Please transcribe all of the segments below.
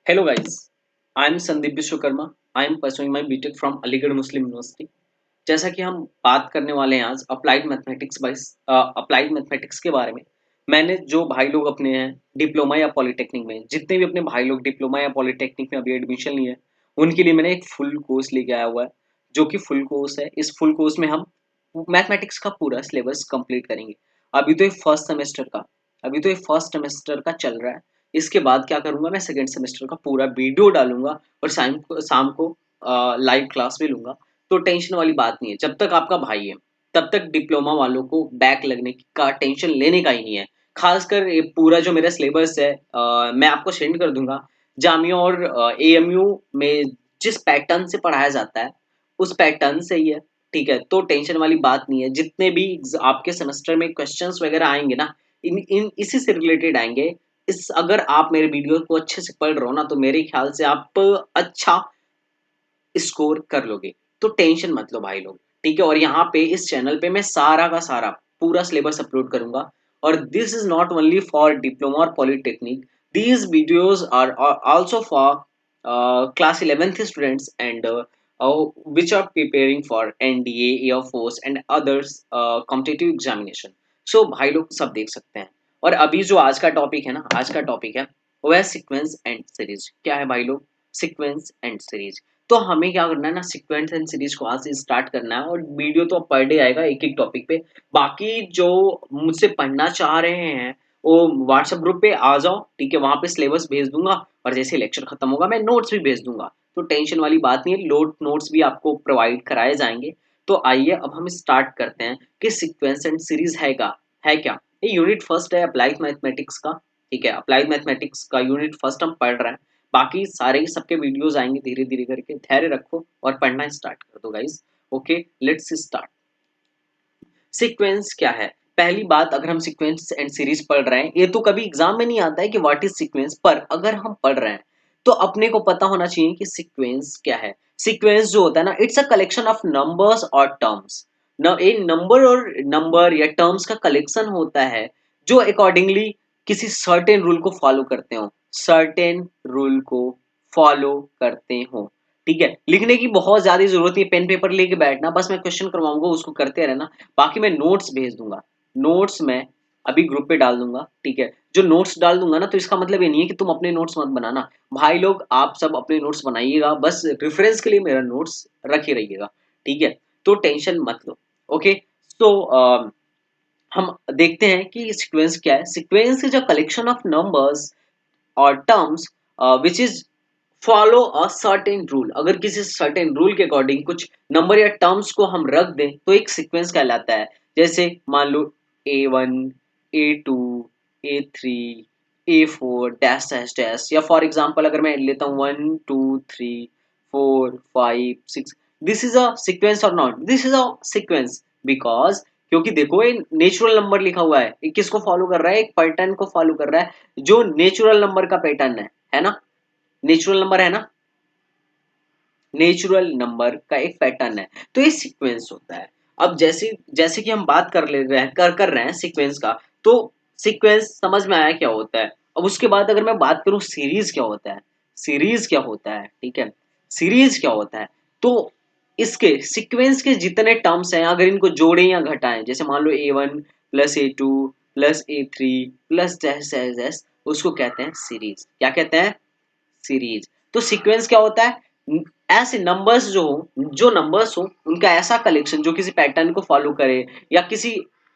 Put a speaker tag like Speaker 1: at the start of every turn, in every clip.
Speaker 1: Hello guys, I am Sandeep Vishwakarma. I am pursuing my BTech from Aligarh Muslim University. जैसा कि हम बात करने वाले हैं आज अप्लाइड मैथमेटिक्स के बारे में। मैंने जो भाई लोग अपने हैं डिप्लोमा या पॉलिटेक्निक में, जितने भी अपने भाई लोग डिप्लोमा या पॉलिटेक्निक में अभी एडमिशन लिए हैं, उनके लिए मैंने एक फुल कोर्स लेके आया हुआ है, जो कि फुल कोर्स है। इस फुल कोर्स में हम मैथमेटिक्स का पूरा सिलेबस कंप्लीट करेंगे। अभी तो ये फर्स्ट सेमेस्टर का चल रहा है। इसके बाद क्या करूंगा, मैं सेकेंड सेमेस्टर का पूरा वीडियो डालूंगा और शाम को लाइव क्लास भी लूंगा। तो टेंशन वाली बात नहीं है। जब तक आपका भाई है तब तक डिप्लोमा वालों को बैक लगने का टेंशन लेने का ही नहीं है। खासकर ये पूरा जो मेरा सिलेबस है मैं आपको सेंड कर दूंगा। जामिया और एएमयू में जिस पैटर्न से पढ़ाया जाता है उस पैटर्न से ही है। ठीक है, तो टेंशन वाली बात नहीं है। जितने भी आपके सेमेस्टर में क्वेश्चंस वगैरह आएंगे ना, इन इन इसी से रिलेटेड आएंगे। इस अगर आप मेरे वीडियो को अच्छे से पढ़ रहे हो ना, तो मेरे ख्याल से आप अच्छा स्कोर कर लोगे। तो टेंशन मत लो भाई लोग, ठीक है। और यहाँ पे इस चैनल पे मैं सारा का सारा पूरा सिलेबस अपलोड करूंगा। और this is not only for diploma और polytechnic, these videos are also for class 11th students and which are preparing for NDA, Air Force and others competitive examination। सो भाई लोग सब देख सकते हैं। और अभी जो आज का टॉपिक है ना, आज का टॉपिक है वो है सीक्वेंस एंड सीरीज। क्या है भाई लोग? Sequence and series. तो हमें क्या करना है ना, सीक्वेंस एंड सीरीज को आज से स्टार्ट करना है। और वीडियो तो पर डे आएगा एक एक टॉपिक पे। बाकी जो मुझसे पढ़ना चाह रहे हैं वो व्हाट्सएप ग्रुप पे आ जाओ, ठीक है। वहां पे सिलेबस भेज दूंगा और जैसे लेक्चर खत्म होगा मैं नोट्स भी भेज दूंगा। तो टेंशन वाली बात नहीं है, लोड नोट्स भी आपको प्रोवाइड कराए जाएंगे। तो आइए अब हम स्टार्ट करते हैं कि सीक्वेंस एंड सीरीज है क्या। ये यूनिट फर्स्ट है अप्लाइड मैथमेटिक्स का, ठीक है। अप्लाइड मैथमेटिक्स का यूनिट फर्स्ट हम पढ़ रहे हैं। बाकी सारे सबके वीडियोस आएंगे धीरे धीरे करके। धैर्य रखो और पढ़ना स्टार्ट कर दो guys. Okay, let's start. Sequence क्या है? पहली बात, अगर हम सीक्वेंस एंड सीरीज पढ़ रहे हैं, ये तो कभी एग्जाम में नहीं आता है कि व्हाट इज सीक्वेंस, पर अगर हम पढ़ रहे हैं तो अपने को पता होना चाहिए कि सीक्वेंस क्या है। सीक्वेंस जो होता है ना, it's a collection of numbers और टर्म्स। एक नंबर या टर्म्स का कलेक्शन होता है जो अकॉर्डिंगली किसी सर्टेन रूल को फॉलो करते हो, सर्टेन रूल को फॉलो करते हो। ठीक है, लिखने की बहुत ज्यादा जरूरत नहीं है, पेन पेपर लेके बैठना, बस मैं क्वेश्चन करवाऊंगा उसको करते रहना। बाकी मैं नोट्स भेज दूंगा। नोट्स मैं अभी ग्रुप पे डाल दूंगा, ठीक है। जो नोट्स डाल दूंगा ना, तो इसका मतलब ये नहीं है कि तुम अपने नोट्स मत बनाना। भाई लोग आप सब अपने नोट्स बनाइएगा, बस रेफरेंस के लिए मेरा नोट्स रखे रहिएगा, ठीक है। तो टेंशन मत लो। ओके, तो हम देखते हैं कि सीक्वेंस क्या है। Sequence is a collection of numbers और terms which is follow a certain rule. अगर किसी सर्टेन रूल के अकॉर्डिंग कुछ नंबर या टर्म्स को हम रख दें तो एक सीक्वेंस कहलाता है। जैसे मान लो A1, A2, A3, A4 dash dash dash, या फॉर एग्जांपल अगर मैं लेता हूँ 1 2 3 4 5 6, दिस इज अ सीक्वेंस और not? This is a sequence because, क्योंकि देखो ये नेचुरल नंबर लिखा हुआ है, ये किसको फॉलो कर रहा है? एक पैटर्न को फॉलो कर रहा है जो नेचुरल नंबर का पैटर्न है ना। नेचुरल नंबर है ना, नेचुरल नंबर का एक पैटर्न है। तो ये सीक्वेंस होता है। अब जैसे जैसे कि हम बात कर ले रहे हैं कर रहे हैं सीक्वेंस का, तो सीक्वेंस समझ में आया क्या होता है। अब उसके बाद अगर मैं बात करूं सीरीज क्या होता है, सीरीज क्या होता है, ठीक है। सीरीज क्या होता है? तो इसके सीक्वेंस के जितने टर्म्स हैं, अगर इनको जोड़ें या घटाएं, जैसे मान लो A1 plus A2 plus A3 plus dash dash dash, उसको कहते हैं सीरीज। क्या कहते हैं? सीरीज। तो सीक्वेंस क्या होता है? ऐसे नंबर्स जो नंबर्स हो उनका ऐसा कलेक्शन जो किसी पैटर्न को फॉलो करे या किसी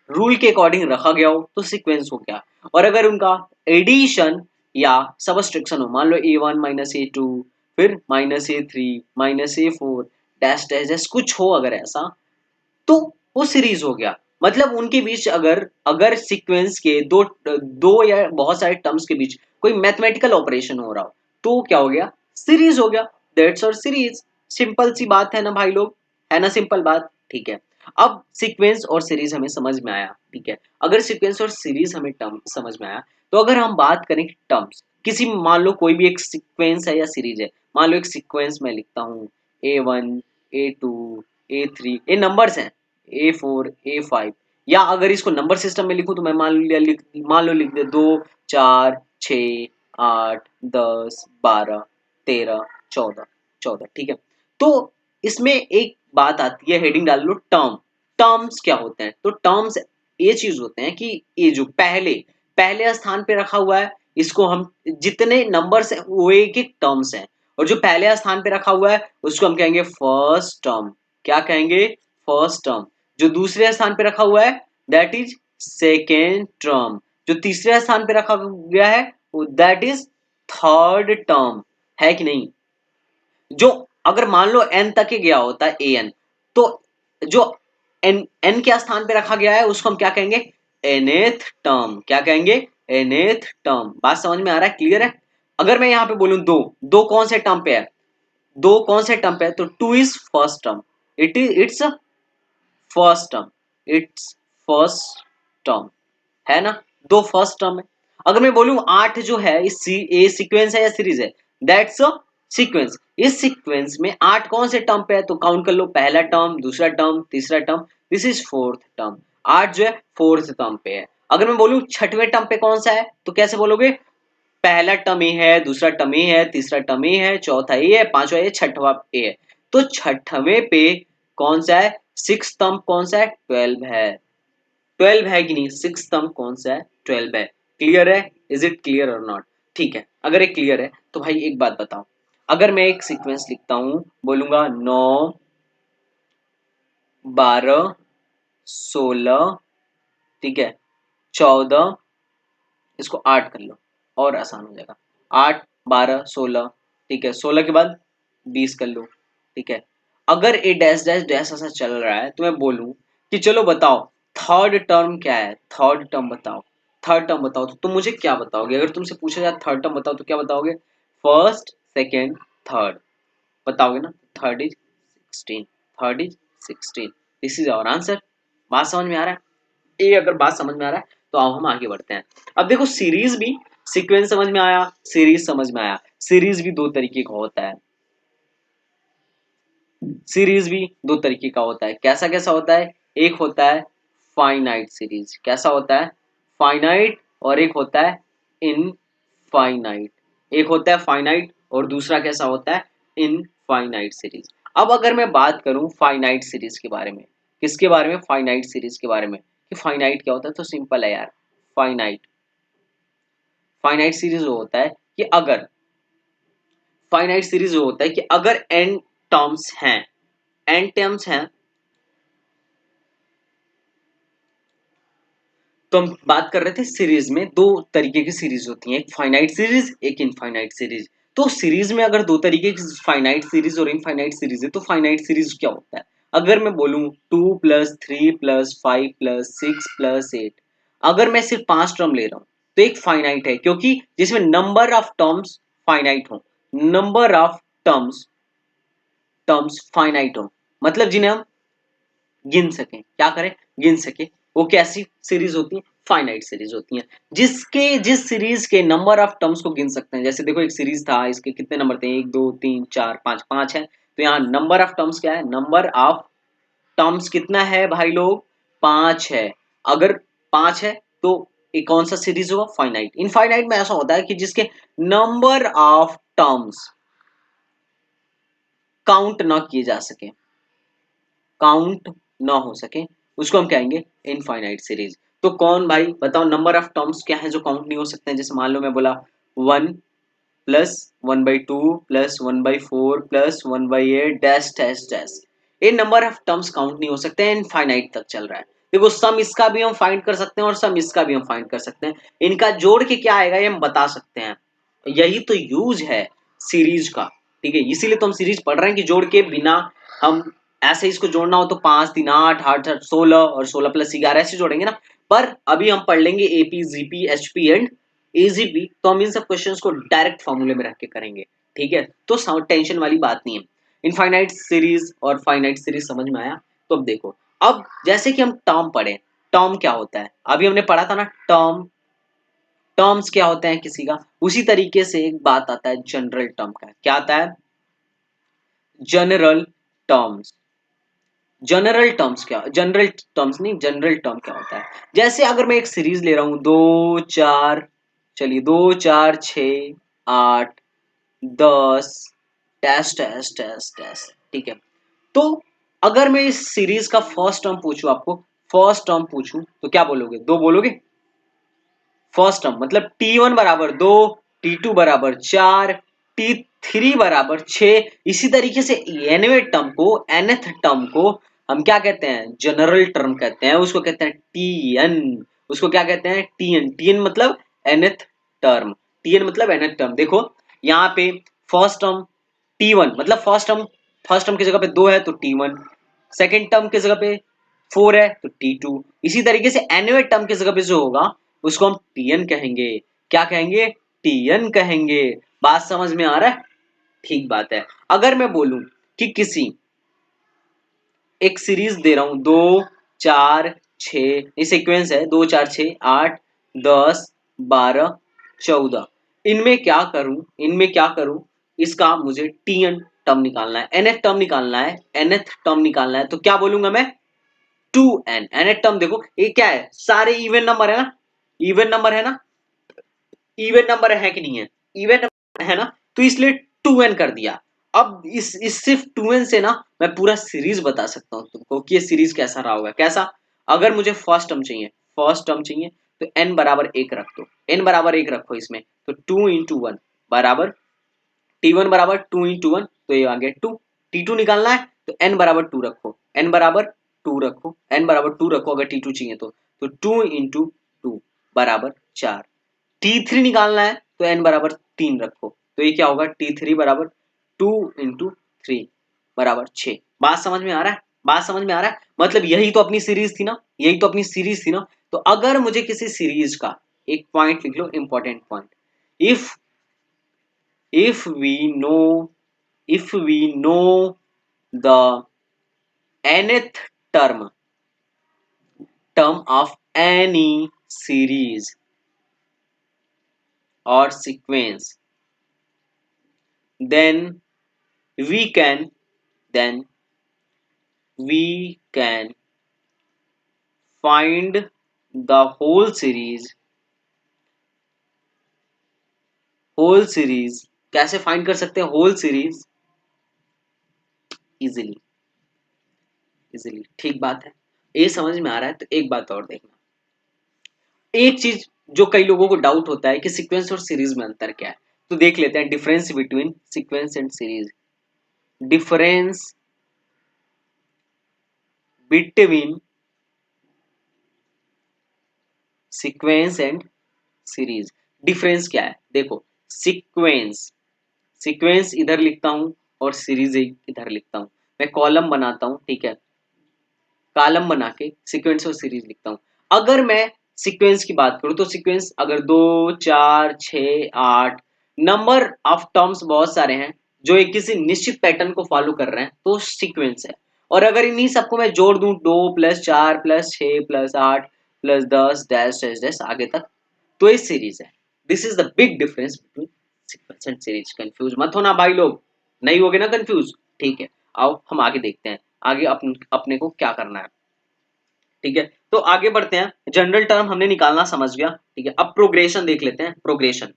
Speaker 1: रूल के अकॉर्डिंग रखा गया हो, तो सीक्वेंस हो गया। और अगर उनका एडिशन या सबस्ट्रैक्शन हो, मान लो A1 माइनस A2 फिर minus A3 minus A4 dash dash dash कुछ हो अगर ऐसा, तो वो सीरीज हो गया। मतलब उनके बीच अगर अगर सीक्वेंस के दो दो या बहुत सारे टर्म्स के बीच कोई मैथमेटिकल ऑपरेशन हो रहा हो, तो क्या हो गया? सीरीज हो गया। दैट्स और सीरीज। सिंपल सी बात है ना भाई लोग, है ना सिंपल बात, ठीक है। अब सीक्वेंस और सीरीज हमें समझ में आया, ठीक है। अगर सीक्वेंस और सीरीज हमें टर्म समझ में आया, तो अगर हम बात करें टर्म्स, किसी मान लो कोई भी एक सीक्वेंस है या सीरीज है। मान लो एक सीक्वेंस में लिखता हूँ A1 A2 A3, ये नंबर्स हैं, A4 A5। या अगर इसको नंबर सिस्टम में लिखूं तो मैं मान लो लिख दे 2 4 6 8 10 12 13 14 14, ठीक है। तो इसमें एक बात आती है, हेडिंग डाल लो टर्म। टर्म्स क्या होते हैं? तो टर्म्स ये चीज होते हैं कि ये जो पहले पहले स्थान पे रखा हुआ है, इसको हम जितने नंबर्स हैं वो एक एक टर्म्स हैं, और जो पहले स्थान पे रखा हुआ है उसको हम कहेंगे फर्स्ट टर्म। क्या कहेंगे? First term. जो दूसरे स्थान पे रखा हुआ है दैट इज सेकेंड टर्म। जो तीसरे स्थान पे रखा गया है दैट इज थर्ड टर्म। है कि नहीं? जो अगर मान लो एन तक ही गया होता है ए एन, तो जो एन एन के स्थान पे रखा गया है उसको हम क्या कहेंगे? एनेथ टर्म। क्या कहेंगे? एनेथ टर्म। बात समझ में आ रहा है? क्लियर है? अगर मैं यहां पे बोलूं दो, दो कौन से टर्म पे है? दो कौन से टर्म पे है? तो two is first term. It's first term. It's first term, है ना? दो फर्स्ट टर्म है। अगर मैं बोलूं आठ जो है इस ए सीक्वेंस है या सीरीज है? That's a sequence. इस सीक्वेंस में आठ कौन से टर्म पे है? तो काउंट कर लो, पहला टर्म, दूसरा टर्म, तीसरा term, this is fourth term. आठ जो है फोर्थ टर्म पे है। अगर मैं बोलूं छठवें टर्म पे कौन सा है, तो कैसे बोलोगे? पहला टर्म ए है, दूसरा टर्म ए है, तीसरा टर्म ए है, चौथा ए है, पांचवा ए, छठवा ए है। तो छठवें पे कौन सा है? सिक्स टर्म कौन सा है? 12 है। 12 है कि नहीं? सिक्स टर्म कौन सा है? 12 है। क्लियर है? इज इट क्लियर और नॉट? ठीक है, अगर ये क्लियर है तो भाई एक बात बताओ, अगर मैं एक सीक्वेंस लिखता हूं, बोलूंगा 9 12 16, ठीक है, 14, इसको 8 कर लो और आसान हो जाएगा। 8 12 16, ठीक है, 16 के बाद 20 कर लो, ठीक है। अगर ए डैश डैश डैश ऐसा चल रहा है तो मैं बोलूं कि चलो बताओ थर्ड टर्म क्या है? थर्ड टर्म बताओ। थर्ड टर्म बताओ तो तुम मुझे क्या बताओगे? अगर तुमसे पूछा जाए थर्ड टर्म बताओ तो क्या बताओगे? फर्स्ट सेकेंड थर्ड बताओगे ना? Third is 16। Third is 16। This is our answer. बात समझ में आ रहा है? ये अगर बात समझ में आ रहा है तो आओ हम आगे बढ़ते हैं। अब देखो सीरीज भी, सीक्वेंस समझ में आया, सीरीज समझ में आया। सीरीज भी दो तरीके का होता है। सीरीज भी दो तरीके का होता है। कैसा कैसा होता है? एक होता है फाइनाइट सीरीज। कैसा होता है? फाइनाइट। और एक होता है इनफाइनाइट। एक होता है फाइनाइट और दूसरा कैसा होता है? Infinite series. अब अगर मैं बात करूं फाइनाइट सीरीज के बारे में, किसके बारे में? फाइनाइट सीरीज के बारे में। कि फाइनाइट क्या होता है? तो सिंपल है यार। फाइनाइट, फाइनाइट सीरीज वो होता है कि अगर, फाइनाइट सीरीज वो होता है कि अगर एन टर्म्स हैं, एन टर्म्स हैं, तो हम बात कर रहे थे सीरीज में दो तरीके की सीरीज होती हैं, एक फाइनाइट सीरीज, एक इनफाइनाइट सीरीज। तो सीरीज में अगर दो तरीके की फाइनाइट सीरीज और इनफाइनाइट सीरीज है तो फाइनाइट सीरीज क्या होता है? अगर मैं बोलूं 2 प्लस 3 प्लस 5 प्लस 6 प्लस 8, अगर मैं सिर्फ 5 टर्म ले रहा हूं तो एक फाइनाइट है, क्योंकि जिसमें नंबर ऑफ टर्म्स फाइनाइट हो। Number of terms, terms finite हो मतलब जिन्हें हम गिन सकें। क्या करें? गिन सके। वो कैसी सीरीज होती है? फाइनाइट सीरीज होती है। जिस सीरीज के नंबर ऑफ टर्म्स को गिन सकते हैं। जैसे देखो एक सीरीज था, इसके कितने नंबर थे? 1 2 3 4 5, 5 है। तो यहाँ नंबर ऑफ टर्म्स क्या है? नंबर ऑफ टर्म्स कितना है भाई लोग? 5 है। अगर 5 है तो एक कौन सा सीरीज होगा? फाइनाइट। इनफाइनाइट में ऐसा होता है कि जिसके नंबर ऑफ टर्म्स काउंट ना किए जा सके, काउंट ना हो सके, उसको हम कहेंगे इनफाइनाइट सीरीज। तो कौन भाई बताओ नंबर ऑफ टर्म्स क्या है जो काउंट नहीं हो सकते हैं? जैसे मान लो मैं बोला 1 plus 1/2 plus 1/4 plus 1/8 dash dash dash. ये नंबर ऑफ टर्म्स काउंट नहीं हो सकते हैं, इनफाइनाइट तक चल रहा है। देखो सम इसका भी हम फाइंड कर सकते हैं और सम इसका भी हम फाइंड कर सकते हैं। इनका जोड़ के क्या आएगा ये हम बता सकते हैं। यही तो यूज है सीरीज का, ठीक है। इसीलिए तो हम सीरीज पढ़ रहे हैं कि जोड़ के बिना हम, ऐसे इसको जोड़ना हो तो 5 3 8 8 16 और 16 प्लस 11 ऐसे जोड़ेंगे ना। पर अभी हम पढ़ लेंगे AP GP HP and AGP, तो हम इन सब क्वेश्चंस को डायरेक्ट फॉर्मूले में रख के करेंगे, ठीक है। तो टेंशन वाली बात नहीं है। इनफाइनाइट सीरीज और फाइनाइट सीरीज समझ में आया? तो अब देखो, अब जैसे कि हम टर्म पढ़े, टर्म क्या होता है अभी हमने पढ़ा था ना, टर्म, टर्म्स क्या होते हैं किसी का। उसी तरीके से एक बात आता है जनरल टर्म का। क्या आता है? General terms. जनरल टर्म्स क्या, जनरल टर्म्स नहीं, जनरल टर्म क्या होता है? जैसे अगर मैं एक सीरीज ले रहा हूं 2 4 चलिए 2 4 6 8 10 डैश डैश डैश डैश, ठीक है। तो अगर मैं इस सीरीज का फर्स्ट टर्म पूछूं, आपको फर्स्ट टर्म पूछूं तो क्या बोलोगे? 2 बोलोगे? फर्स्ट टर्म मतलब T1 बराबर 2, T2 बराबर 4, T3 बराबर 6। इसी तरीके से nवें टर्म को, nth टर्म को हम क्या कहते हैं? जनरल टर्म कहते हैं, उसको कहते हैं Tn। उसको क्या कहते हैं? Tn। Tn मतलब nth टर्म, Tn मतलब nth टर्म। देखो यहाँ पे फर्स्ट टर्म T1 मतलब फर्स्ट टर्म की जगह पे 2 है तो T1, सेकेंड टर्म की जगह पे 4 है तो T2। इसी तरीके से nवें टर्म की जगह पे जो होगा उसको हम Tn कहेंगे। क्या कहेंगे? Tn कहेंगे। बात समझ में आ रहा है? ठीक बात है। अगर मैं बोलूं कि किसी एक सीरीज दे रहा हूं 2 4 6, ये सीक्वेंस है 2 4 6 8 10 12 14, इनमें क्या करूं? इसका मुझे Tn टर्म निकालना है, nth टर्म निकालना है, nth टर्म निकालना है। तो क्या बोलूंगा मैं? 2n। nth टर्म देखो ये क्या है? सारे इवन नंबर है ना, इवन नंबर है ना, इवन नंबर है कि नहीं है? इवन नंबर है ना, तो इसलिए 2n कर दिया। अब इस सिर्फ 2n से ना मैं पूरा सीरीज बता सकता हूँ तुमको कि ये सीरीज कैसा रहा होगा। कैसा? अगर मुझे फर्स्ट टर्म चाहिए तो n बराबर 1 रख दो, n बराबर 1 रखो इसमें, तो 2 इंटू 1 बराबर T1 बराबर 2 इंटू 1, तो ये आ गया 2। T2 निकालना है तो n बराबर 2 रखो, n बराबर 2 रखो, n बराबर 2 रखो अगर T2 चाहिए तो 2 इंटू 2 बराबर 4। T3 निकालना है तो n बराबर 3 रखो, तो ये क्या होगा? T3 बराबर 2 इंटू 3 बराबर 6। बात समझ में आ रहा है? बात समझ में आ रहा है? मतलब यही तो अपनी सीरीज थी ना, यही तो अपनी सीरीज थी ना। तो अगर मुझे किसी सीरीज का एक पॉइंट लिख लो, important point, if if we know if we know the nth term of any series or sequence, then we can then we can find the whole series। कैसे फाइंड कर सकते हैं होल सीरीज? Easily, easily. ठीक बात है, ये समझ में आ रहा है। तो एक बात और देखना, एक चीज जो कई लोगों को डाउट होता है कि सीक्वेंस और सीरीज में अंतर क्या है, तो देख लेते हैं difference between sequence and series. Difference between sequence and series. Difference क्या है? देखो, सीक्वेंस सीक्वेंस इधर लिखता हूं और सीरीज इधर लिखता हूं। मैं कॉलम बनाता हूं, ठीक है, कॉलम बना के सीक्वेंस और सीरीज लिखता हूं। अगर मैं सीक्वेंस की बात करूं तो सीक्वेंस अगर 2 4 6 8 नंबर ऑफ टर्म्स बहुत सारे हैं जो एक किसी निश्चित पैटर्न को फॉलो कर रहे हैं तो सीक्वेंस है। और अगर इन्हीं सबको मैं जोड़ दूं 2 plus 4 plus 6 plus 8 plus 10 dash dash dash आगे तक, तो ये सीरीज है। This is the big difference between sequence and series. Confuse मत होना भाई लोग, नहीं होगे ना कंफ्यूज? ठीक है, आओ हम आगे देखते हैं आगे अपने को क्या करना है। ठीक है, तो आगे बढ़ते हैं। जनरल टर्म हमने निकालना समझ गया, ठीक है। अब प्रोग्रेशन देख लेते हैं। प्रोग्रेशन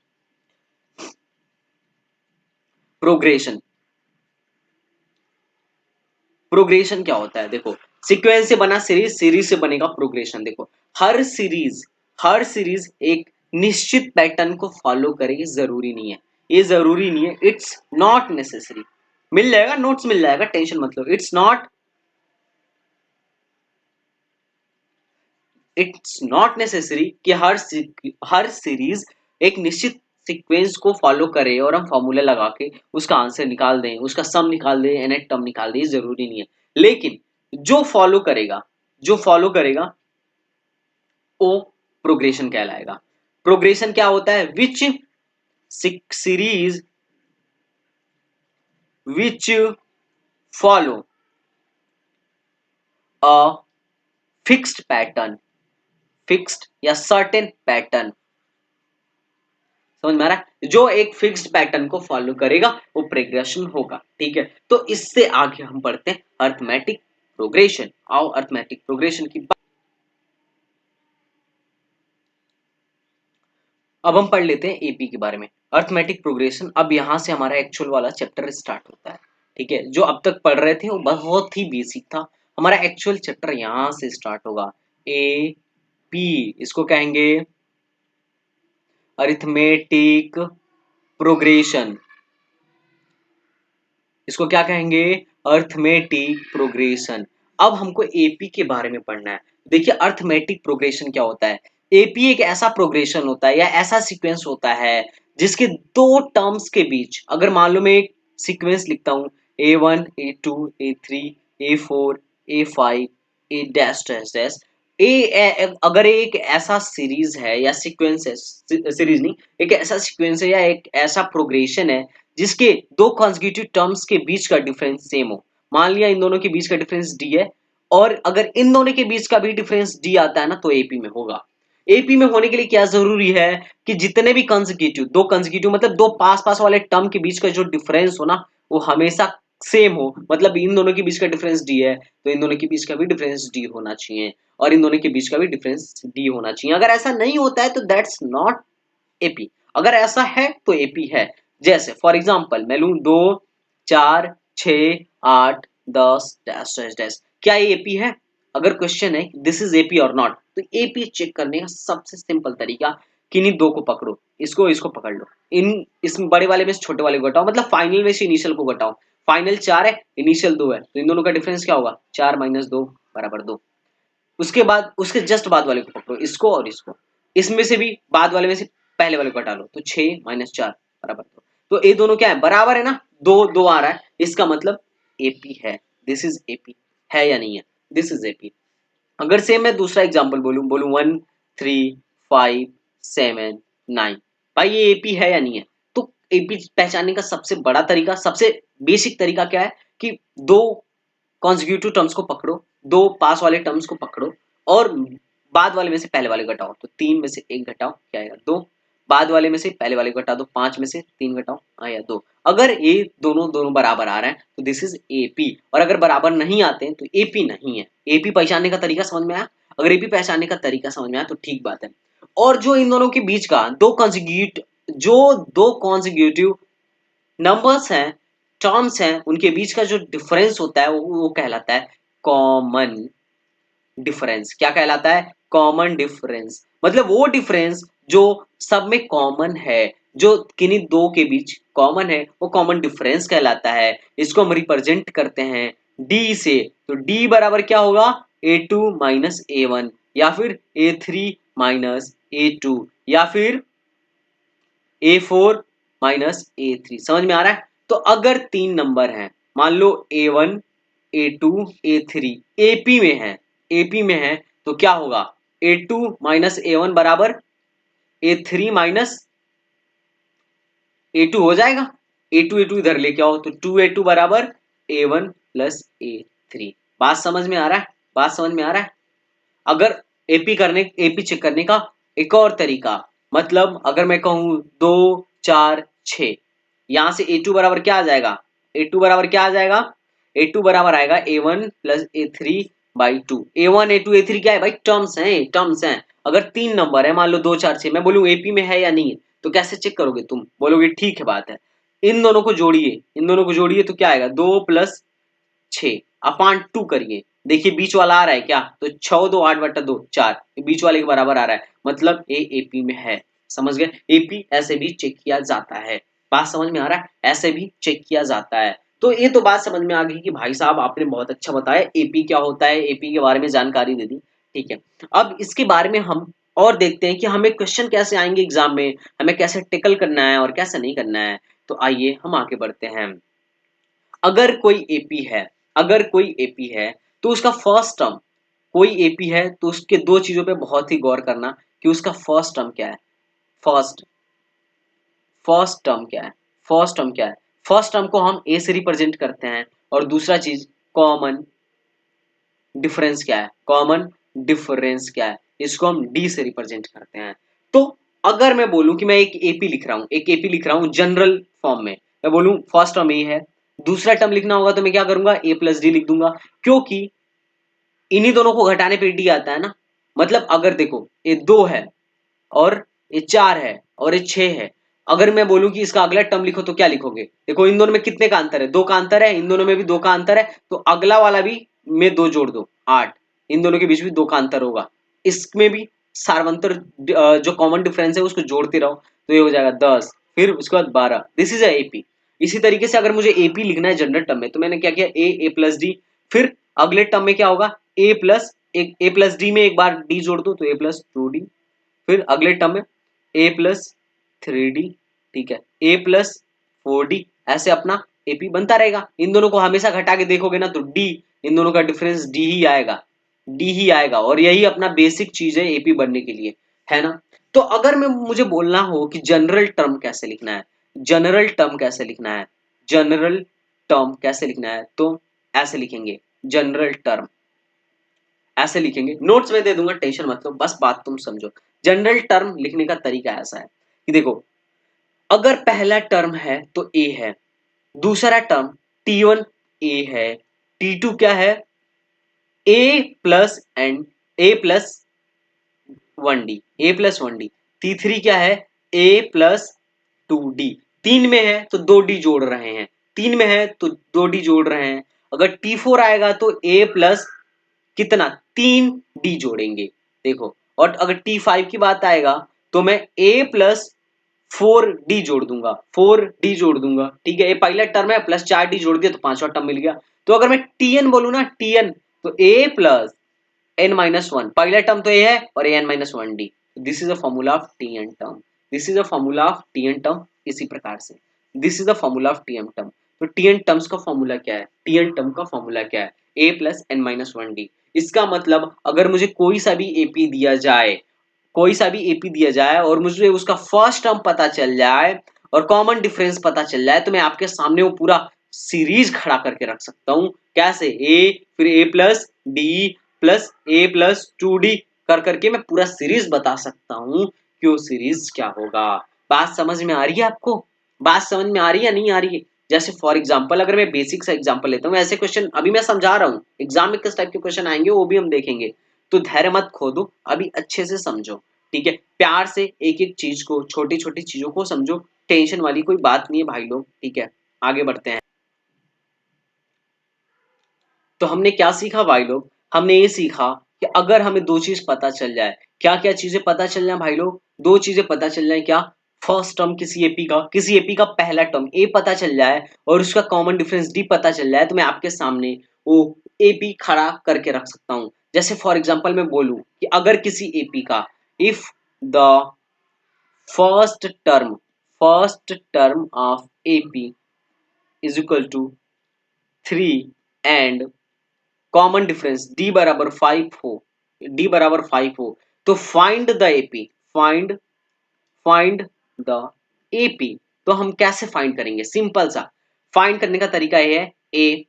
Speaker 1: प्रोग्रेशन प्रोग्रेशन क्या होता है? देखो, सीक्वेंस से बना सीरीज, सीरीज से बनेगा प्रोग्रेशन। देखो, हर सीरीज एक निश्चित पैटर्न को फॉलो करेगी, जरूरी नहीं है, ये जरूरी नहीं है, इट्स नॉट नेसेसरी। मिल जाएगा, नोट्स मिल जाएगा, टेंशन मत लो। इट्स नॉट नेसेसरी कि हर सीरीज एक निश्चित सीक्वेंस को फॉलो करे और हम फॉर्मूला लगा के उसका आंसर निकाल दें, उसका सम निकाल दें, nth टर्म निकाल दें, जरूरी नहीं है। लेकिन जो फॉलो करेगा वो प्रोग्रेशन कहलाएगा। प्रोग्रेशन क्या होता है? Series which follow a fixed pattern, fixed या सर्टेन पैटर्न। समझ में आ रहा है? जो एक फिक्स्ड पैटर्न को फॉलो करेगा वो प्रोग्रेशन होगा। ठीक है, तो इससे आगे हम बढ़ते हैं अर्थमेटिक प्रोग्रेशन। आओ अर्थमेटिक प्रोग्रेशन की अब हम पढ़ लेते हैं एपी के बारे में, अर्थमेटिक प्रोग्रेशन। अब यहाँ से हमारा एक्चुअल वाला चैप्टर स्टार्ट होता है, ठीक है। जो अब तक पढ़ रहे थे वो बहुत ही बेसिक था, हमारा एक्चुअल चैप्टर यहाँ से स्टार्ट होगा। ए पी, इसको कहेंगे अरिथमेटिक प्रोग्रेशन, इसको क्या कहेंगे, अर्थमेटिक प्रोग्रेशन। अब हमको एपी के बारे में पढ़ना है। देखिए अर्थमेटिक प्रोग्रेशन क्या होता है। एपी एक ऐसा प्रोग्रेशन होता है या ऐसा सीक्वेंस होता है जिसके दो टर्म्स के बीच, अगर मान लो मैं एक सीक्वेंस लिखता हूं A1 A2 A3 A4 A5 A dash dash dash अगर एक ऐसा सीरीज है या सीक्वेंस है, सीरीज नहीं, एक ऐसा सीक्वेंस है या एक ऐसा प्रोग्रेशन है जिसके दो कॉन्जिक्यूटिव टर्म्स के बीच का डिफरेंस सेम हो। मान लिया इन दोनों के बीच का डिफरेंस डी है, और अगर इन दोनों के बीच का भी डिफरेंस डी आता है ना, तो एपी में होगा। एपी में होने के लिए क्या जरूरी है कि जितने भी कंसेक्यूटिव, दो कंसेक्यूटिव मतलब दो पास पास वाले टर्म के बीच का जो डिफरेंस हो ना, वो हमेशा सेम हो। मतलब इन दोनों के बीच का डिफरेंस डी है तो इन दोनों के बीच का भी डिफरेंस डी होना चाहिए, और इन दोनों के बीच का भी डिफरेंस डी होना चाहिए। अगर ऐसा नहीं होता है तो दैट्स नॉट एपी, अगर ऐसा है तो एपी है। जैसे फॉर एग्जांपल मैं लूं 2 4 6 8 10 डैश डैश डैश, क्या ये एपी है? अगर क्वेश्चन है दिस इज एपी और नॉट, तो एपी चेक करने का सबसे सिंपल तरीका, किन्हीं दो को पकड़ो, इसको इसको पकड़ लो, इन इस बड़े वाले में से छोटे वाले को घटाओ, मतलब फाइनल में से इनिशियल को घटाओ। फाइनल 4 है, इनिशियल 2 है, तो इन दोनों का डिफरेंस क्या होगा, 4 - 2 बराबर 2। उसके बाद उसके जस्ट बाद वाले को पकड़ो, इसको और इसको, इसमें से भी बाद वाले में से पहले वाले को हटा लो, तो 6 - 4 बराबर 2। तो ये दोनों क्या है, बराबर है ना, 2 2 आ रहा है, इसका मतलब एपी है। दिस इज एपी, है या नहीं है, दिस इज एपी। अगर सेम मैं दूसरा एग्जांपल बोलूं बोलूं 1 3 5 7 9, भाई ये एपी है या नहीं है? तो एपी पहचानने का सबसे बड़ा तरीका, सबसे बेसिक तरीका क्या है कि दो कॉन्जिक्यूटिव टर्म्स को पकड़ो, दो पास वाले टर्म्स को पकड़ो, और बाद वाले में से पहले वाले घटाओ, तो 3 में से 1 घटाओ क्या आएगा, 2। बाद वाले में से पहले वाले को घटा दो, 5 में से 3 घटाओ आया 2। अगर ये दोनों दोनों बराबर आ रहे हैं तो दिस इज एपी, और अगर बराबर नहीं आते हैं तो एपी नहीं है। एपी पहचानने का तरीका समझ में आया? अगर एपी पहचानने का तरीका समझ में आया तो ठीक बात है। और जो इन दोनों के बीच का दो कॉन्जिक्यूटिव नंबर्स हैं, टर्म्स हैं, उनके बीच का जो डिफरेंस होता है वो कहलाता है कॉमन डिफरेंस। क्या कहलाता है, कॉमन डिफरेंस। मतलब वो डिफरेंस जो सब में कॉमन है, जो किन्हीं दो के बीच कॉमन है, वो कॉमन डिफरेंस कहलाता है। इसको हम रिप्रेजेंट करते हैं डी से, तो डी बराबर क्या होगा, A2 - A1, या फिर A3 - A2, या फिर A4 - A3। समझ में आ रहा है? तो अगर 3 नंबर हैं, मान लो A1 A2 A3 AP में है, AP में है, तो क्या होगा, A2 - A1 बराबर A3 - A2 हो जाएगा। A2 इधर लेके आओ, तो 2A2 बराबर A1 + A3। बात समझ में आ रहा है? बात समझ में आ रहा है? अगर एपी चेक करने का एक और तरीका, मतलब अगर मैं कहूं 2 4 6, यहां से A2 बराबर क्या आ जाएगा, A2 बराबर क्या आ जाएगा, A2 बराबर आएगा A1 + A3/2। A1 A2 A3 क्या है भाई, टर्म्स हैं, टर्म्स हैं। अगर 3 नंबर है, मान लो 2 4 6, मैं बोलूं एपी में है या नहीं है, तो कैसे चेक करोगे, तुम बोलोगे ठीक है बात है, इन दोनों को जोड़िए, इन दोनों को जोड़िए, तो क्या आएगा, 2 + 6 अपान 2 करिए, देखिए बीच वाला आ रहा है क्या, तो 6 2 8/2 4, बीच वाले के बराबर आ रहा है, मतलब ए एपी में है। समझ गए? एपी ऐसे भी चेक किया जाता है। बात समझ में आ रहा है? ऐसे भी चेक किया जाता है। तो ये तो बात समझ में आ गई कि भाई साहब आपने बहुत अच्छा बताया एपी क्या होता है, एपी के बारे में जानकारी दे दी, ठीक है। अब इसके बारे में हम और देखते हैं कि हमें क्वेश्चन कैसे आएंगे एग्जाम में, हमें कैसे टेकल करना है और कैसे नहीं करना है। तो आइए हम आगे बढ़ते हैं। अगर कोई एपी है, अगर कोई एपी है तो उसका फर्स्ट टर्म, कोई एपी है तो उसके दो चीजों पे बहुत ही गौर करना कि उसका फर्स्ट टर्म क्या है। फर्स्ट फर्स्ट टर्म क्या है, फर्स्ट टर्म क्या है, फर्स्ट टर्म को हम ए से रिप्रेजेंट करते हैं, और दूसरा चीज कॉमन डिफरेंस क्या है, कॉमन डिफरेंस क्या है, इसको हम डी से रिप्रेजेंट करते हैं। तो अगर मैं बोलूं कि मैं एक एपी लिख रहा हूं, एक एपी लिख रहा हूं जनरल फॉर्म में, मैं बोलूं फर्स्ट टर्म ए है, दूसरा टर्म लिखना होगा तो मैं क्या करूंगा, ए प्लस डी लिख दूंगा, क्योंकि इन्हीं दोनों को घटाने पे डी आता है ना। मतलब अगर देखो ये 2 है और ये 4 है, और ये 6 है। अगर मैं बोलूं कि इसका अगला टर्म लिखो तो क्या लिखोगे? देखो इन दोनों में कितने का अंतर है? 2 का अंतर है, इन दोनों में भी 2 का अंतर है, तो अगला वाला भी में 2 जोड़ दो, 8। इन दोनों के बीच भी 2 का अंतर होगा। इसमें भी सार्वंतर जो कॉमन डिफरेंस है उसको जोड़ते रहो, तो ये हो जाएगा 10, फिर उसके बाद 12। This is AP. इसी तरीके से अगर मुझे एपी लिखना है जनरल टर्म में, तो मैंने क्या किया, ए प्लस डी, फिर अगले टर्म में क्या होगा, ए प्लस डी में एक बार डी जोड़ दो तो ए प्लस 2d, फिर अगले टर्म में ए प्लस 3d, ठीक है, ए प्लस 4d, ऐसे अपना एपी बनता रहेगा। इन दोनों को हमेशा घटा के देखोगे ना तो डी, इन दोनों का डिफरेंस डी ही आएगा, डी ही आएगा, और यही अपना बेसिक चीज है एपी बनने के लिए, है ना। तो अगर मैं मुझे बोलना हो कि जनरल टर्म कैसे लिखना है, जनरल टर्म कैसे लिखना है, जनरल टर्म कैसे लिखना है, तो ऐसे लिखेंगे जनरल टर्म, ऐसे लिखेंगे। नोट्स में दे दूंगा, टेंशन मत लो, बस बात तुम समझो। जनरल टर्म लिखने का तरीका ऐसा है कि देखो, अगर पहला टर्म है तो ए है, दूसरा टर्म T1 ए है, T2 क्या है, A plus and A plus 1d, A plus 1d, T3 क्या है, ए प्लस 2d, 3 में है तो 2d जोड़ रहे हैं, 3 में है तो 2d जोड़ रहे हैं। अगर T4 आएगा तो a प्लस कितना, 3d जोड़ेंगे, देखो। और अगर T5 की बात आएगा तो मैं a प्लस 4d जोड़ दूंगा, 4d जोड़ दूंगा, ठीक है। ये पहला टर्म है, प्लस 4d जोड़ दिया तो पांचवा टर्म मिल गया। तो अगर मैं tn बोलू ना, tn, तो a प्लस n माइनस 1, पहला टर्म तो a है और an minus 1d, this is a formula of tn term, this is a formula of tn term. इसी प्रकार से this is a formula of tn term. तो tn terms का formula क्या है, tn टर्म का फॉर्मूला क्या है, a plus n minus 1d। इसका मतलब अगर मुझे कोई सा भी ap दिया जाए, कोई सा भी एपी दिया जाए और मुझे उसका फर्स्ट टर्म पता चल जाए और कॉमन डिफरेंस पता चल जाए, तो मैं आपके सामने वो पूरा सीरीज खड़ा करके रख सकता हूं। कैसे, ए फिर A plus D plus A plus 2d कर करके मैं पूरा सीरीज बता सकता हूं कि वो सीरीज क्या होगा। बात समझ में आ रही है आपको? बात समझ में आ रही है या नहीं आ रही है? जैसे फॉर एग्जाम्पल अगर मैं बेसिक सा एग्जाम्पल लेता हूँ, ऐसे क्वेश्चन अभी मैं समझा रहा हूँ, एग्जाम में किस टाइप के क्वेश्चन आएंगे वो भी हम देखेंगे, तो धैर्य मत खो दो, अभी अच्छे से समझो, ठीक है। प्यार से एक एक चीज को, छोटी छोटी चीजों को समझो, टेंशन वाली कोई बात नहीं है भाई लोग, ठीक है। आगे बढ़ते हैं। तो हमने क्या सीखा भाई लोग? हमने ये सीखा कि अगर हमें दो चीज पता चल जाए, क्या क्या चीजें पता चल जाए भाई लोग? दो चीजें पता चल जाए, क्या? फर्स्ट टर्म किसी एपी का पहला टर्म ए पता चल जाए और उसका कॉमन डिफरेंस डी पता चल जाए, तो मैं आपके सामने वो एपी खड़ा करके रख सकता हूं। जैसे फॉर एग्जांपल मैं बोलूं कि अगर किसी एपी का, if the first term of AP is equal to 3 and common difference D बराबर 5 हो, डी बराबर 5 हो, तो find the AP, find the AP. तो हम कैसे फाइंड करेंगे? सिंपल सा फाइंड करने का तरीका ये है, ए,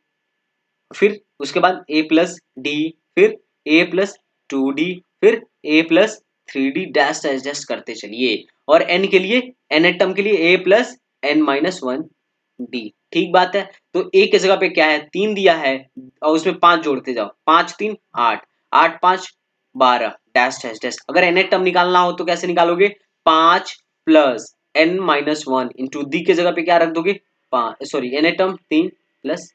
Speaker 1: फिर उसके बाद ए प्लस डी, फिर ए प्लस 2d, फिर A plus 3d dash dash dash करते चलिए, और एन के लिए, एन टर्म के लिए ए प्लस एन माइनस 1d, ठीक बात है। तो ए की जगह पे क्या है, 3 दिया है और उसमें 5 जोड़ते जाओ, 5 3 8, 8 5 12 डैश डैश डैश। अगर एन टर्म निकालना हो तो कैसे निकालोगे, 5 plus N minus 1 into D की जगह पे क्या रख दोगे, 5, sorry N term 3 plus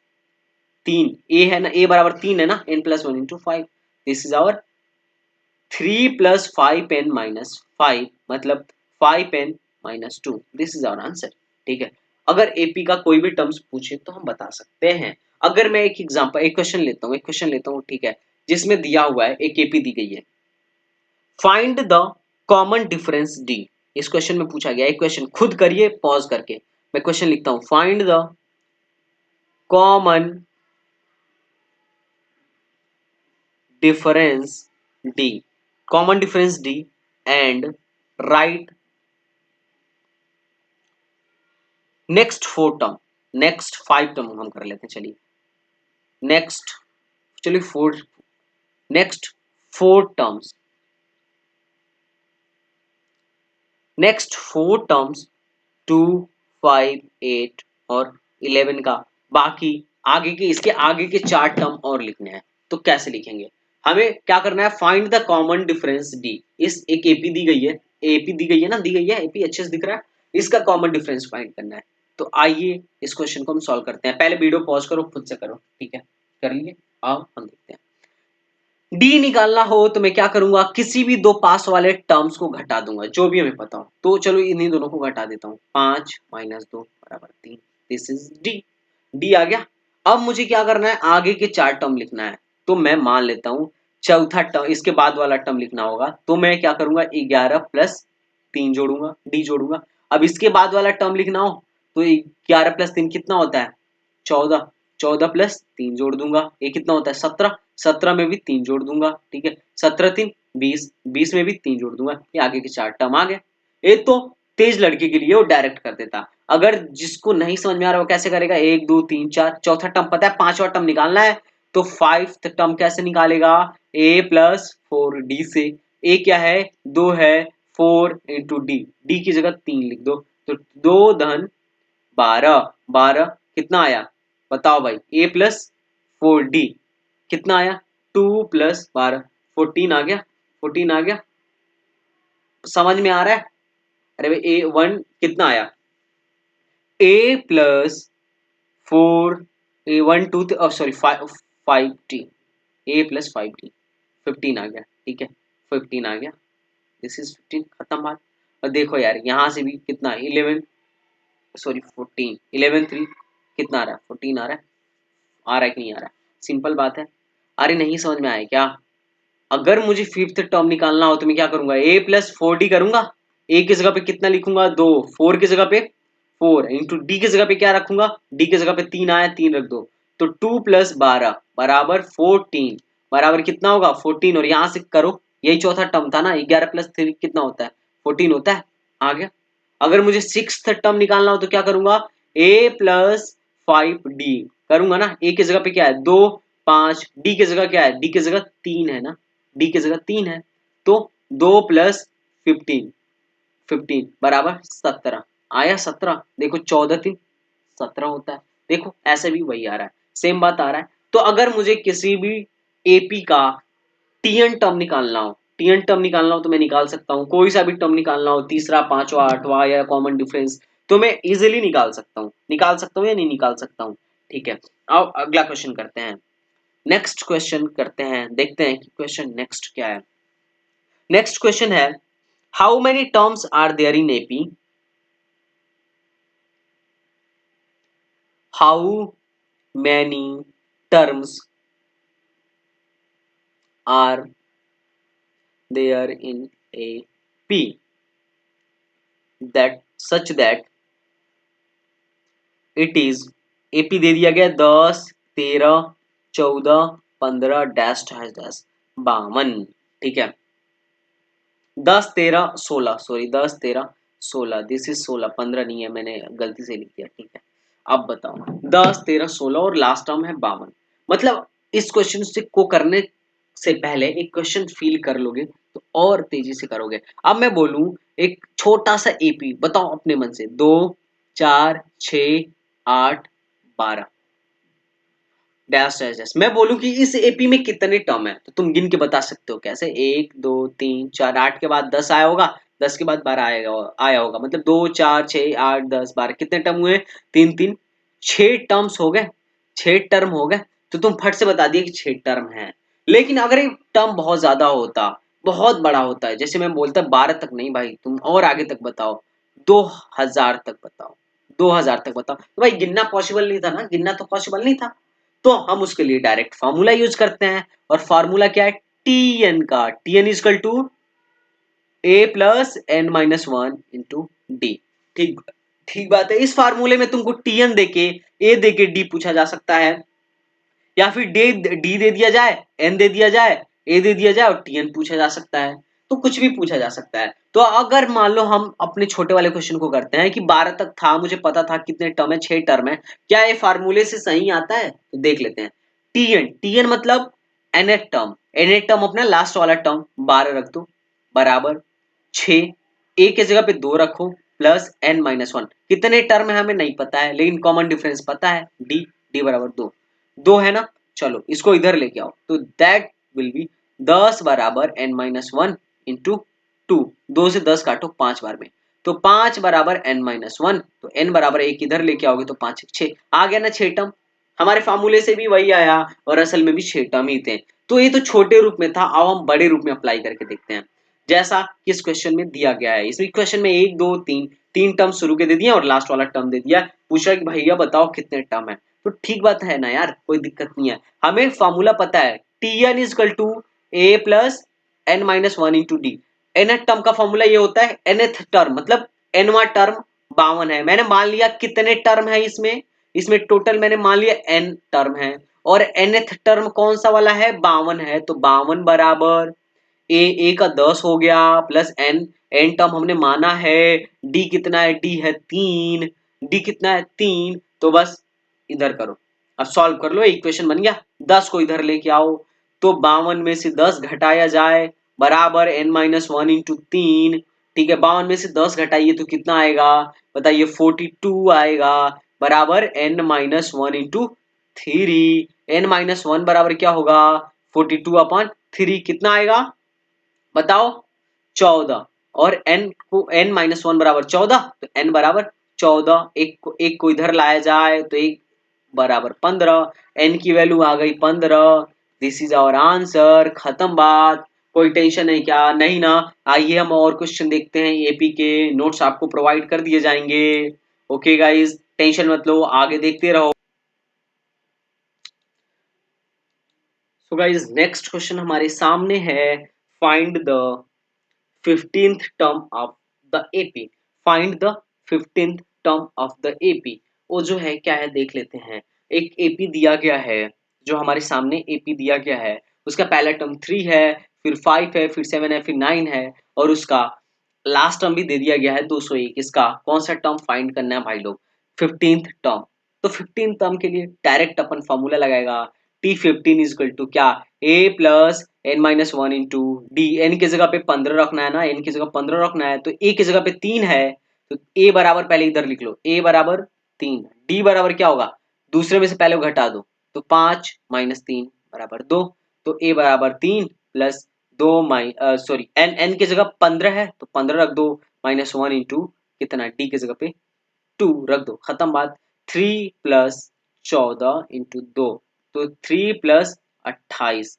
Speaker 1: 3, A है ना, ए बराबर 3 है ना, n plus 1 into 5, this is our 3 plus 5n minus 5, मतलब 5n minus 2, this is our answer, ठीक है। अगर एपी का कोई भी टर्म्स पूछे तो हम बता सकते हैं। अगर मैं एक एग्जांपल, एक क्वेश्चन लेता हूँ, ठीक है, जिसमें दिया हुआ है एक एपी दी गई है, find the common difference D. इस क्वेश्चन में पूछा गया, एक क्वेश्चन खुद करिए पॉज करके, मैं क्वेश्चन लिखता हूँ, find the common difference d, common difference d, and write next 4 term, next 5 term हम कर लेते हैं, चलिए next, चलिए 4, next 4 terms, next 4 terms 2 5 8 और 11 का बाकी आगे के, इसके आगे के 4 टर्म और लिखने हैं। तो कैसे लिखेंगे? हमें क्या करना है, find the common difference D. इस एक एपी दी गई है, एपी दी गई है ना, दी गई है एपी अच्छे से दिख रहा है, इसका कॉमन डिफरेंस फाइंड करना है। तो आइए इस क्वेश्चन को हम सॉल्व करते हैं। पहले वीडियो पॉज करो, खुद से करो, ठीक है, कर लिए, आओ हम देखते हैं। डी निकालना हो तो मैं क्या करूंगा, किसी भी दो पास वाले टर्म्स को घटा दूंगा जो भी हमें पता हो। तो चलो इन्हीं दोनों को घटा देता हूँ, 5 माइनस 2 बराबर 3, दिस इज डी। डी आ गया। अब मुझे क्या करना है, आगे के चार टर्म लिखना है। तो मैं मान लेता हूँ चौथा टर्म, इसके बाद वाला टर्म लिखना होगा, तो मैं क्या करूंगा, 11 प्लस 3 जोड़ूंगा, डी जोड़ूंगा। अब इसके बाद वाला टर्म लिखना हो तो 11 प्लस 3 कितना होता है, 14, 14 प्लस 3 जोड़ दूंगा, ये कितना होता है 17, 17 में भी 3 जोड़ दूंगा, ठीक है, 17 3 20, 20 में भी 3 जोड़ दूंगा, ये आगे के चार टर्म आ गए। ये तो तेज लड़के के लिए वो डायरेक्ट कर देता। अगर जिसको नहीं समझ में आ रहा वो कैसे करेगा, 1 2 3 4, चौथा टर्म पता है, पांचवा टर्म निकालना है, तो 5th टर्म कैसे निकालेगा, a प्लस 4d से। a क्या है, 2 है, 4 इंटू डी, डी की जगह 3 लिख दो, तो 2 धन 12, 12 कितना आया बताओ भाई, a प्लस 4d कितना आया, 2 प्लस 12 14 आ गया, 14 आ गया, समझ में आ रहा है। अरे भाई ए वन कितना आया, ए प्लस 4, ए 1 2 सॉरी 5t, ए प्लस 5t 15 आ गया, ठीक है, 15 आ गया, दिस इज 15, खत्म बात। और देखो यार यहाँ से भी कितना 11 सॉरी 14, 11 3 कितना आ रहा है, 14 आ रहा है, आ रहा है कि नहीं आ रहा है, सिंपल बात है। अरे नहीं समझ में आया क्या, अगर मुझे फिफ्थ टर्म निकालना हो तो मैं क्या करूंगा, ए प्लस 4d करूंगा, ए की जगह पे कितना लिखूंगा 2, 4 की जगह पे 4 इंटू डी की जगह पे क्या रखूंगा, डी की जगह पे 3 आया, 3 रख दो, तो 2 प्लस 12 बराबर 14, बराबर कितना होगा 14, और यहां से करो, यही चौथा टर्म था ना, 11 प्लस 3 कितना होता है 14 होता है, आ गया। अगर मुझे सिक्स्थ टर्म निकालना हो तो क्या करूंगा, ए प्लस 5d करूंगा ना, ए की जगह पे क्या है 2 5, डी की जगह क्या है, डी की जगह 3 है ना, डी की जगह 3 है, तो 2 प्लस 15, 15 बराबर 17 आया, 17 देखो 14 3 17 होता है, देखो ऐसे भी वही आ रहा है, सेम बात आ रहा है। तो अगर मुझे किसी भी एपी का टीएन टर्म निकालना हो, टीएन टर्म निकालना हो तो मैं निकाल सकता हूँ, कोई सा भी टर्म निकालना हो, तीसरा पांचवा आठवां या कॉमन डिफरेंस, तो मैं इजिली निकाल सकता हूँ या नहीं निकाल सकता हूँ, ठीक है। अब अगला क्वेश्चन करते हैं, नेक्स्ट क्वेश्चन करते हैं, देखते हैं कि क्वेश्चन नेक्स्ट क्या है। नेक्स्ट क्वेश्चन है, how many terms are there in AP, how many terms are there in AP that such that it is, AP दे दिया गया 10 13 14 15 डैश डैश डैश 52, ठीक है, 10 13 16 सॉरी 10 13 16, दिस इज 16, 15 नहीं है, मैंने गलती से लिख दिया, ठीक है। अब बताओ 10 13 16 और लास्ट टर्म है 52, मतलब इस क्वेश्चन से को करने से पहले एक क्वेश्चन फील कर लोगे तो और तेजी से करोगे। अब मैं बोलूं एक छोटा सा एपी बताओ अपने मन से, 2 4 6 8 12 डैश डैश डैश, मैं बोलूं कि इस एपी में कितने टर्म है तो तुम गिन के बता सकते हो कैसे, 1 2 3 4, 8 के बाद 10 आया होगा, 10 के बाद 12 आया होगा, मतलब 2 4 6 8 10 12 कितने टर्म हुए, 3 3 6 टर्म्स हो गए, 6 टर्म हो गए, तो तुम फट से बता दिए कि 6 टर्म है। लेकिन अगर ये टर्म बहुत ज्यादा होता, बहुत बड़ा होता है, जैसे मैं बोलता 12 तक नहीं भाई, तुम और आगे तक बताओ, 2000 तक बताओ, 2000 तक बताओ, तो भाई गिनना पॉसिबल नहीं था ना, गिनना तो पॉसिबल नहीं था, तो हम उसके लिए डायरेक्ट फार्मूला यूज करते हैं, और फार्मूला क्या है, टी एन का, T N is equal to A plus N minus one into D, ठीक, ठीक बात है। इस फार्मूले में तुमको टी एन देके ए देके डी पूछा जा सकता है, या फिर डी दे दिया जाए, एन दे दिया जाए, ए दे दिया जाए और टी एन पूछा जा सकता है, तो कुछ भी पूछा जा सकता है। तो अगर मान लो हम अपने छोटे वाले क्वेश्चन को करते हैं कि 12 तक था, मुझे पता था कितने टर्म है, 6 टर्म है, क्या ये फार्मूले से सही आता है, तो देख लेते हैं। टीएन, टीएन मतलब nth टर्म, nth टर्म अपना लास्ट वाला टर्म 12 रख दो बराबर 6, ए की जगह पे 2 रखो प्लस n माइनस वन, कितने टर्म है हमें नहीं पता है, लेकिन कॉमन डिफरेंस पता है, डी, डी बराबर 2, 2 है ना, चलो इसको इधर लेके आओ, तो दैट विल बी 10 बराबर n माइनस वन इंटू 2, 2 से 10 काटो 5 बार में, तो 5 बराबर n-1, तो n बराबर 1 इधर लेके आओगे तो 5 1 6 आ गया ना 6 टर्म। हमारे फार्मूले से भी वही आया और असल में भी 6 टर्म ही थे। तो ये तो छोटे रूप में था, अब हम बड़े रूप में अप्लाई करके देखते हैं जैसा कि इस क्वेश्चन में दिया गया है। इस क्वेश्चन में 1 2 3 तीन टर्म शुरू के दे दिए और लास्ट वाला टर्म दे दिया, पूछा कि भैया बताओ कितने टर्म है। तो ठीक बात है ना यार, कोई दिक्कत नहीं है, हमें फार्मूला पता है Tn is equal to a plus n-1 into D. nth term का फॉर्मूला ये होता है, nth टर्म मतलब nवां टर्म 52 है। मैंने मान लिया कितने टर्म है इसमें, इसमें टोटल मैंने मान लिया n टर्म है और nth टर्म कौन सा वाला है, 52 है, तो 52 बराबर ए का 10 हो गया प्लस n टर्म हमने माना है, d कितना है, d है 3, d कितना है 3, तो बस इधर करो, अब सॉल्व कर लो, इक्वेशन बन गया। 10 को इधर लेके आओ तो 52 में से 10 घटाया जाए बराबर n-1 इंटू 3, ठीक है, 52 में से 10 घटाइए तो कितना आएगा बताइए, 42 आएगा बराबर n-1 इंटू 3, n-1 बराबर क्या होगा 42 अपॉन 3, कितना आएगा बताओ 14, और n को n-1 बराबर 14, तो n बराबर 14, एक को इधर लाया जाए तो एक बराबर 15, n की वैल्यू आ गई 15, दिस इज आवर आंसर, खत्म बात। कोई टेंशन है क्या, नहीं ना। आइए हम और क्वेश्चन देखते हैं, एपी के नोट्स आपको प्रोवाइड कर दिए जाएंगे। ओके गाइस, टेंशन मत लो, आगे देखते रहो। सो गाइस नेक्स्ट क्वेश्चन हमारे सामने है, find the 15th term of the AP, find the 15th term of the AP. वो जो है क्या है देख लेते हैं। एक एपी दिया गया है, जो हमारे सामने एपी दिया गया है, उसका पहला टर्म 3 है, फिर 5 है, फिर 7 है, फिर 9 है, और उसका लास्ट टर्म भी दे दिया गया है 201। इसका कौन सा टर्म फाइंड करना है भाई लोग, 15th टर्म। तो 15th टर्म के लिए डायरेक्ट अपन फॉर्मूला लगाएगा, T15 इज इक्वल टू क्या, a plus n-1 into D. N की जगह पे 15 रखना है ना, एन की जगह 15 रखना है, तो a की जगह पे 3 है, तो a बराबर पहले इधर लिख लो, a बराबर 3, d बराबर क्या होगा, दूसरे में से पहले घटा दो, तो 5 माइनस 3 बराबर 2, तो a बराबर 3 प्लस 2 सॉरी n की जगह 15 है तो 15 रख दो, -1 इंटू कितना, d की जगह पे 2 रख दो, खत्म बात। 3 प्लस 14 इंटू 2, तो 3 प्लस 28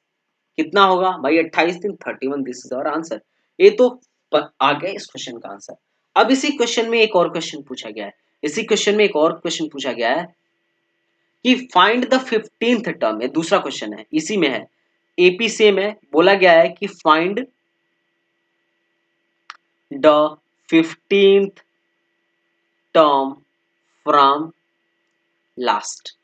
Speaker 1: कितना होगा भाई, 28 दिन 31, दिस इज आवर आंसर। ये तो आ गया इस क्वेश्चन का आंसर। अब इसी क्वेश्चन में एक और क्वेश्चन पूछा गया है, इसी क्वेश्चन में एक और क्वेश्चन पूछा गया है कि फाइंड द 15th टर्म, ये दूसरा क्वेश्चन है, इसी में है, एपी सेम है, बोला गया है कि find the 15th term from last.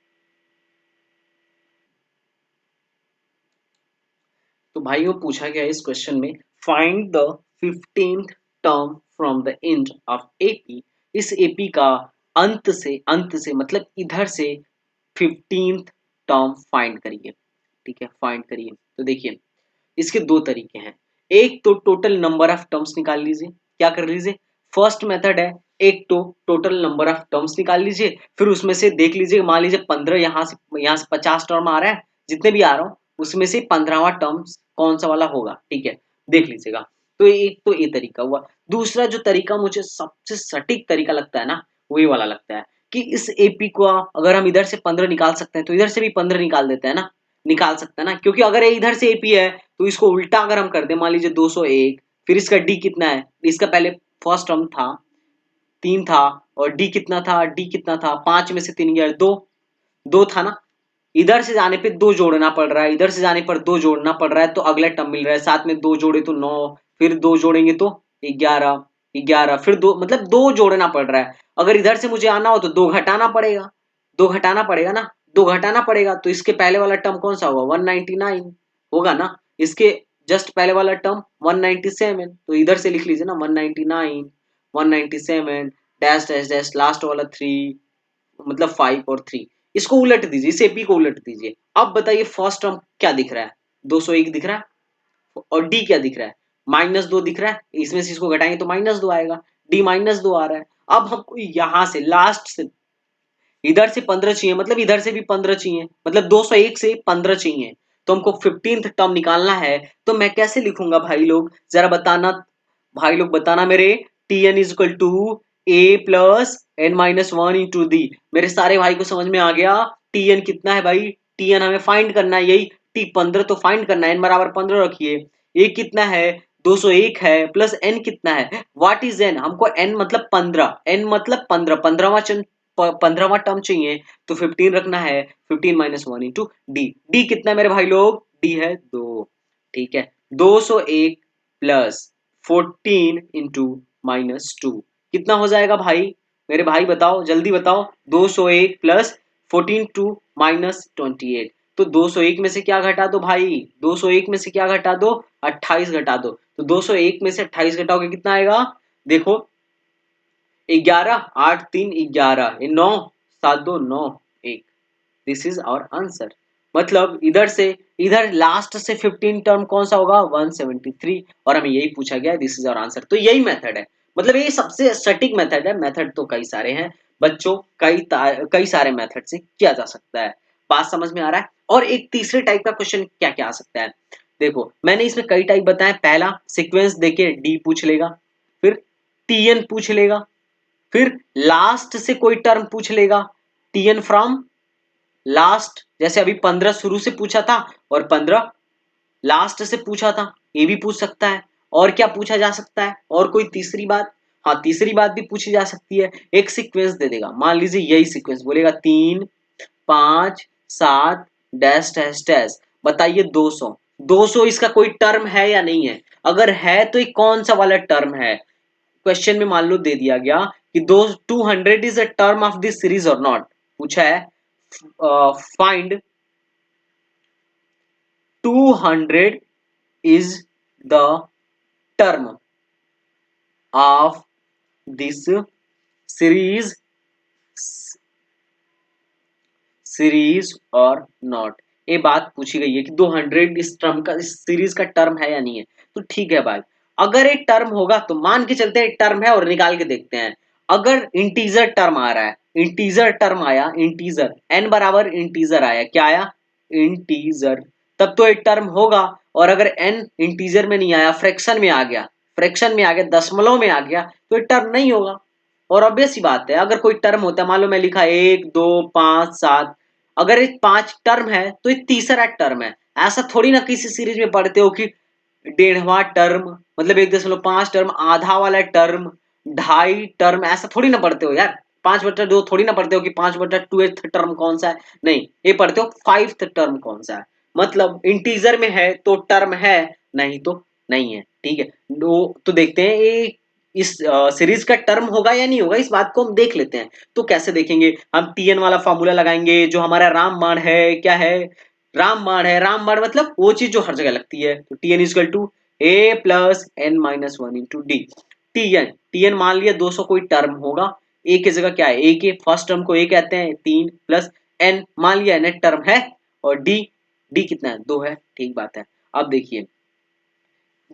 Speaker 1: तो भाइयों पूछा गया है इस क्वेश्चन में, find the 15th term from the end of AP. इस एपी का अंत से मतलब इधर से 15th टर्म फाइंड करिए, ठीक है, फाइंड करिए। तो देखिए इसके दो तरीके हैं, एक तो टोटल नंबर ऑफ टर्म्स निकाल लीजिए, क्या कर लीजिए, फर्स्ट मेथड है, एक तो टोटल नंबर ऑफ टर्म्स निकाल लीजिए, फिर उसमें से देख लीजिए, मान लीजिए 15, यहाँ से 50 टर्म आ रहा है, जितने भी आ रहा हो उसमें से 15वां टर्म्स कौन सा वाला होगा, ठीक है, देख लीजिएगा। तो एक तो ये तरीका हुआ। दूसरा जो तरीका मुझे सबसे सटीक तरीका लगता है ना, वही वाला लगता है कि इस एपी को अगर हम इधर से 15 निकाल सकते हैं तो इधर से भी 15 निकाल देते हैं ना, निकाल सकते हैं ना, क्योंकि अगर ये इधर से एपी है तो इसको उल्टा अगर हम कर दे, मान लीजिए 201, फिर इसका डी कितना है, इसका पहले फर्स्ट टर्म था 3 था, और डी कितना था, डी कितना था, 5 में से 3 गया 2, 2 था ना, इधर से जाने पे 2 जोड़ना पड़ रहा है, इधर से जाने पर 2 जोड़ना पड़ रहा है, तो अगला टर्म मिल रहा है, साथ में 2 जोड़े तो 9, फिर 2 जोड़ेंगे तो 11, 11 फिर 2, मतलब 2 जोड़ना पड़ रहा है। अगर इधर से मुझे आना हो तो 2 घटाना पड़ेगा, 2 घटाना पड़ेगा ना, 2 घटाना पड़ेगा, तो इसके पहले वाला टर्म कौन सा होगा, 199 होगा ना, इसके जस्ट पहले वाला टर्म 197, तो इधर से लिख लीजिए ना 199 197 डैश डैश डैश लास्ट वाला 3, मतलब 5 और 3, इसको उलट दीजिए, इस एपी को उलट दीजिए। अब बताइए फर्स्ट टर्म क्या दिख रहा है, 201 दिख रहा है, और डी क्या दिख रहा है, -2 दिख रहा है, इसमें से इसको घटाएंगे तो -2 आएगा, डी -2 आ रहा है। अब हमको यहां से लास्ट से इधर से 15 चाहिए, मतलब इधर से भी 15 चाहिए, मतलब 201 से 15 चाहिए, तो हमको 15th टर्म निकालना है, तो मैं कैसे लिखूंगा भाई लोग जरा बताना, भाई लोग बताना मेरे, T N is equal to A plus N minus one into D. मेरे सारे भाई को समझ में आ गया टी एन कितना है भाई, टी एन हमें फाइंड करना है, यही टी 15 तो फाइंड करना है, एन बराबर 15 रखिए, ए कितना है 201 है, प्लस एन कितना है, व्हाट इज एन, हमको एन मतलब 15, एन मतलब 15, 15वां टर्म चाहिए तो 15 रखना है, 15 minus one into D, D कितना है मेरे भाई लोग, डी है 2, ठीक है, 201 प्लस 14 इंटू माइनस 2 कितना हो जाएगा भाई, मेरे भाई बताओ जल्दी बताओ, 201 प्लस 14 टू माइनस 28, तो 201 में से क्या घटा दो भाई, 201 में से क्या घटा दो, 28 घटा दो, तो 201 में से 28 घटाओगे कितना आएगा, देखो 11, 8 3 11, 9 7 2 9 1, दिस इज आवर आंसर। मतलब इधर से इधर लास्ट से 15 टर्म कौन सा होगा, 173, और हमें यही पूछा गया, दिस इज आवर आंसर। तो यही मेथड है, मतलब ये सबसे सटीक मेथड है, मेथड तो कई सारे हैं बच्चों, कई सारे मेथड से किया जा सकता है, बात समझ में आ रहा है। और एक तीसरे टाइप का क्वेश्चन क्या क्या आ सकता है, देखो मैंने इसमें कई टाइप बताए, पहला सीक्वेंस देके डी पूछ लेगा, फिर टीएन पूछ लेगा, फिर लास्ट से कोई टर्म पूछ लेगा, टीएन फ्रॉम लास्ट, जैसे अभी 15 शुरू से पूछा था और 15 लास्ट से पूछा था, ये भी पूछ सकता है। और क्या पूछा जा सकता है, और कोई तीसरी बात, हाँ तीसरी बात भी पूछी जा सकती है, एक सीक्वेंस दे देगा, मान लीजिए यही सीक्वेंस बोलेगा 3 5 7 डैश डैश डैश, बताइए 200, 200 इसका कोई टर्म है या नहीं है, अगर है तो ये कौन सा वाला टर्म है, क्वेश्चन में मान लो दे दिया गया कि दो 200 is a term of this series और नॉट, पूछा है find 200 is the term of this series और नॉट, ये बात पूछी गई है कि 200 इस टर्म का, इस सीरीज का टर्म है या नहीं है, तो ठीक है भाई, अगर एक टर्म होगा तो मान के चलते हैं एक टर्म है और निकाल के देखते हैं, अगर इंटीजर टर्म आ रहा है, इंटीजर टर्म आया, इंटीजर एन बराबर इंटीजर आया, क्या आया इंटीजर, तब तो एक टर्म होगा, और अगर एन इंटीजर में नहीं आया, फ्रैक्शन में आ गया, फ्रैक्शन में आ गया, दशमलव में आ गया, तो ये टर्म नहीं होगा। और ऑब्वियस सी बात है, अगर कोई टर्म होता है, मान लो मैं लिखा 1 2 5 7, अगर ये 5 टर्म है तो ये तीसरा टर्म है, ऐसा थोड़ी ना किसी सीरीज में पढ़ते हो कि 1.5वां टर्म, मतलब 1.5 टर्म, आधा वाला टर्म, 2.5 टर्म, ऐसा थोड़ी ना पढ़ते हो यार, 5/2 थोड़ी ना पढ़ते हो कि 5/2 टर्म कौन सा है, नहीं, ये पढ़ते हो 5th टर्म कौन सा है, मतलब इंटीजर में है तो टर्म है, नहीं तो नहीं है, ठीक है। तो देखते हैं ये इस सीरीज का टर्म होगा या नहीं होगा, इस बात को हम देख लेते हैं। तो कैसे देखेंगे, हम टीएन वाला फॉर्मूला लगाएंगे, जो हमारा रामबाण है, क्या है रामबाण है, रामबाण मतलब वो चीज जो हर जगह लगती है, तो TN is equal to A plus N minus one into D, TN, TN मान लिया 200 कोई टर्म होगा, ए की जगह क्या है, ए के फर्स्ट टर्म को ए कहते हैं 3 प्लस एन मान लिया एन टर्म है, और डी, डी कितना है 2 है, ठीक बात है। अब देखिए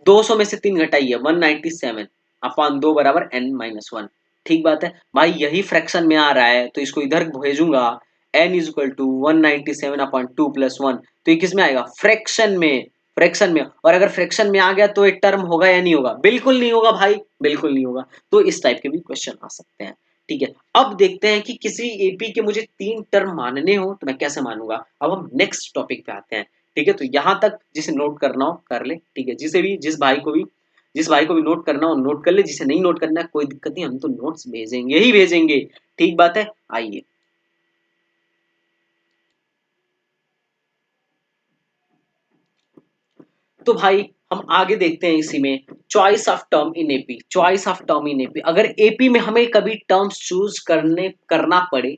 Speaker 1: 200 में से 3 घटाइए 197 अपॉन 2 बराबर n माइनस वन, ठीक बात है भाई, यही फ्रैक्शन में आ रहा है तो इसको इधर भेजूंगा, n is equal to 197 upon 2 plus 1, तो ये किस में आएगा, फ्रैक्शन में, फ्रैक्शन में, और अगर फ्रैक्शन में आ गया तो एक टर्म होगा या नहीं होगा, बिल्कुल नहीं होगा भाई, बिल्कुल नहीं होगा। तो इस टाइप के भी क्वेश्चन आ सकते हैं, ठीक है। अब देखते हैं कि किसी एपी के मुझे 3 टर्म मानने हो तो मैं कैसे मानूंगा, अब हम नेक्स्ट टॉपिक पे आते हैं, ठीक है। तो यहां तक जिसे नोट करना हो कर ले, ठीक है, जिस भाई को भी नोट करना हो नोट कर ले, जिसे नहीं नोट करना है कोई दिक्कत नहीं, हम तो नोट्स भेजेंगे ही भेजेंगे, ठीक बात है। आइए तो भाई हम आगे देखते हैं इसी में, choice of term in AP, choice of term in AP, अगर एपी में हमें कभी टर्म्स चूज करना पड़े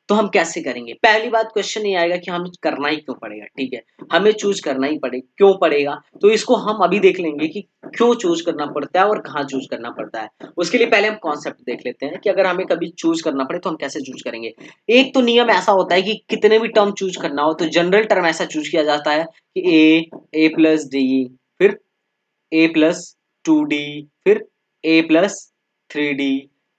Speaker 1: तो हम कैसे करेंगे, पहली बात क्वेश्चन ये आएगा कि हमें करना ही क्यों पड़ेगा, ठीक है, हमें चूज करना ही पड़े, क्यों पड़ेगा, तो इसको हम अभी देख लेंगे कि क्यों चूज करना पड़ता है और कहाँ चूज करना पड़ता है। उसके लिए पहले हम कॉन्सेप्ट देख लेते हैं कि अगर हमें कभी चूज करना पड़े तो हम कैसे चूज करेंगे। एक तो नियम ऐसा होता है कि कितने भी टर्म चूज करना हो तो जनरल टर्म ऐसा चूज किया जाता है कि ए प्लस डी, फिर ए प्लस 2d, फिर A plus 3d,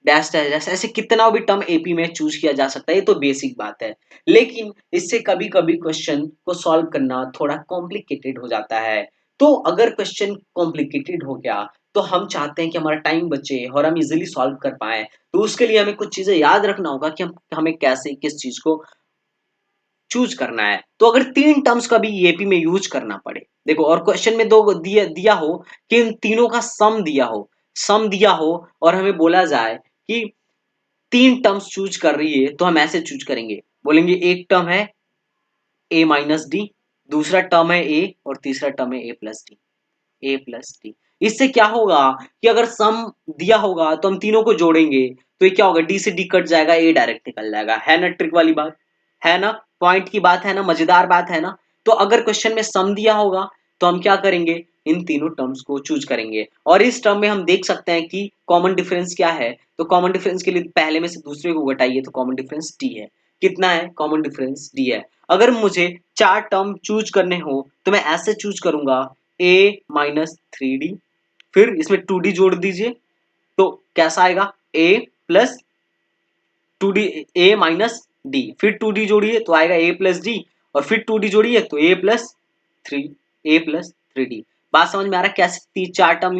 Speaker 1: dash dash dash, ऐसे कितना भी टर्म एपी में चूज किया जा सकता है, ये तो बेसिक बात है। लेकिन इससे कभी कभी क्वेश्चन को सॉल्व करना थोड़ा कॉम्प्लिकेटेड हो जाता है, तो अगर क्वेश्चन कॉम्प्लिकेटेड हो गया तो हम चाहते हैं कि हमारा टाइम बचे और हम इजीली सॉल्व कर पाए। तो उसके लिए हमें कुछ चीजें याद रखना होगा कि हम हमें कैसे किस चीज को चूज करना है। तो अगर 3 टर्म्स का भी एपी में यूज करना पड़े, देखो और क्वेश्चन में दो दिया हो कि इन तीनों का सम दिया हो और हमें बोला जाए कि 3 टर्म्स चूज कर रही है, तो हम ऐसे चूज करेंगे, बोलेंगे एक टर्म है ए माइनस डी, दूसरा टर्म है ए और तीसरा टर्म है ए प्लस डी। इससे क्या होगा कि अगर सम दिया होगा तो हम तीनों को जोड़ेंगे, तो ये क्या होगा, डी से डी कट जाएगा, ए डायरेक्ट निकल जाएगा। है ना ट्रिक वाली बात, है ना, पॉइंट की बात है ना, मजेदार बात है ना। तो अगर क्वेश्चन में सम दिया होगा तो हम क्या करेंगे, इन तीनों टर्म्स को चूज करेंगे। और इस टर्म में हम देख सकते हैं कि कॉमन डिफरेंस क्या है। तो कॉमन डिफरेंस के लिए पहले में से दूसरे को घटाइए, तो कॉमन डिफरेंस डी है। कितना है, कॉमन डिफरेंस डी है। अगर मुझे 4 टर्म चूज करने हो तो मैं ऐसे चूज करूंगा, ए माइनस थ्री डी, फिर इसमें 2d जोड़ दीजिए, तो कैसा आएगा, ए प्लस 2d, ए माइनस डी, फिर 2d जोड़िए तो आएगा ए प्लस डी, और फिर 2d जोड़िए तो थ्री ए प्लस थ्री डी। बात समझ में आ रहा है कैसे 4 टर्म,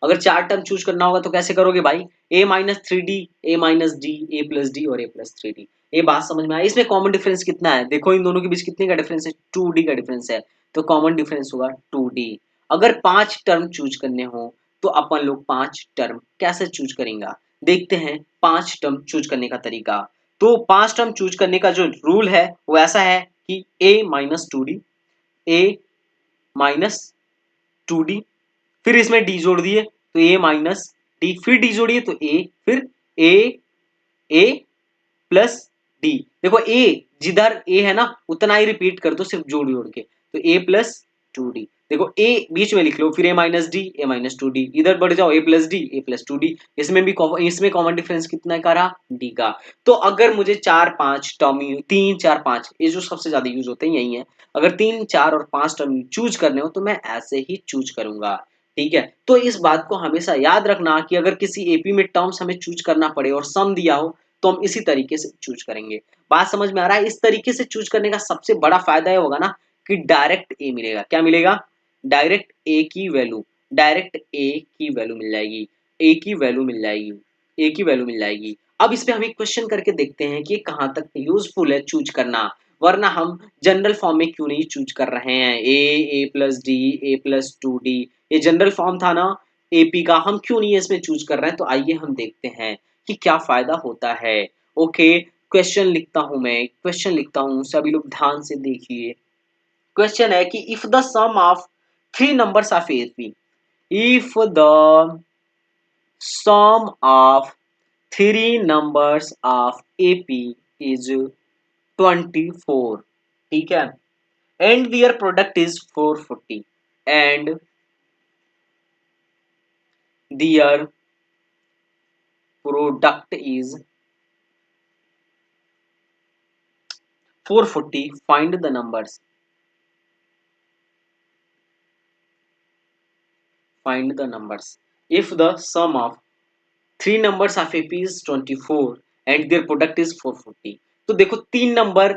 Speaker 1: अगर 4 टर्म चूज करना होगा तो कैसे करोगे भाई, ए माइनस थ्री डी, ए माइनस डी, ए प्लस डी और ए प्लस थ्री डी। ये बात समझ में आया। इसमें कॉमन डिफरेंस कितना है, देखो इन दोनों के बीच कितने का डिफरेंस है, 2d का डिफरेंस है, तो कॉमन डिफरेंस होगा 2d। अगर 5 टर्म चूज करने हो तो अपन लोग 5 टर्म कैसे चूज करेंगे, देखते हैं 5 टर्म चूज करने का तरीका। तो 5 टर्म चूज करने का जो रूल है वो ऐसा है कि a minus two D, A minus two D, फिर इसमें d जोड़ दिए तो a माइनस डी, फिर d जोड़िए तो a, फिर a प्लस डी। देखो ए, जिधर ए है ना उतना ही रिपीट कर दो, सिर्फ जोड़ जोड़ के, तो ए प्लस टू डी। देखो ए बीच में लिख लो, फिर ए माइनस डी, ए माइनस टू डी, इधर बढ़ जाओ, ए प्लस डी, ए प्लस टू डी। इसमें कॉमन डिफरेंस कितना का रहा, डी का। तो अगर मुझे 4 5 टर्म, 3 4 5, ये जो सबसे ज्यादा यूज होते हैं यही है, अगर 3 4 और 5 टर्म चूज करने हो तो मैं ऐसे ही चूज करूंगा। ठीक है, तो इस बात को हमेशा याद रखना कि अगर किसी एपी में टर्म्स हमें चूज करना पड़े और सम दिया हो तो हम इसी तरीके से चूज करेंगे। बात समझ में आ रहा है। इस तरीके से चूज करने का सबसे बड़ा फायदा ये होगा ना कि डायरेक्ट ए मिलेगा। क्या मिलेगा, डायरेक्ट ए की वैल्यू, डायरेक्ट ए की वैल्यू मिल जाएगी, ए की वैल्यू मिल जाएगी, ए की वैल्यू मिल जाएगी। अब इस पे हम एक क्वेश्चन करके देखते हैं कि कहां तक यूजफुल है चूज करना, वरना हम जनरल फॉर्म में क्यों नहीं चूज कर रहे हैं। ए प्लस डी, ए प्लस टू डी, ये जनरल फॉर्म था ना एपी का, हम क्यों नहीं इसमें चूज कर रहे हैं। तो आइए हम देखते हैं कि क्या फायदा होता है। ओके, क्वेश्चन लिखता हूं मैं, क्वेश्चन लिखता हूं, सभी लोग ध्यान से देखिए। क्वेश्चन है कि if the sum of 3 numbers of AP, if the sum of 3 numbers of AP is 24, ठीक है, and their product is 440, and their product is 440, find the numbers, find the numbers if the sum of 3 numbers of AP is 24 and their product is 440। तो देखो 3 number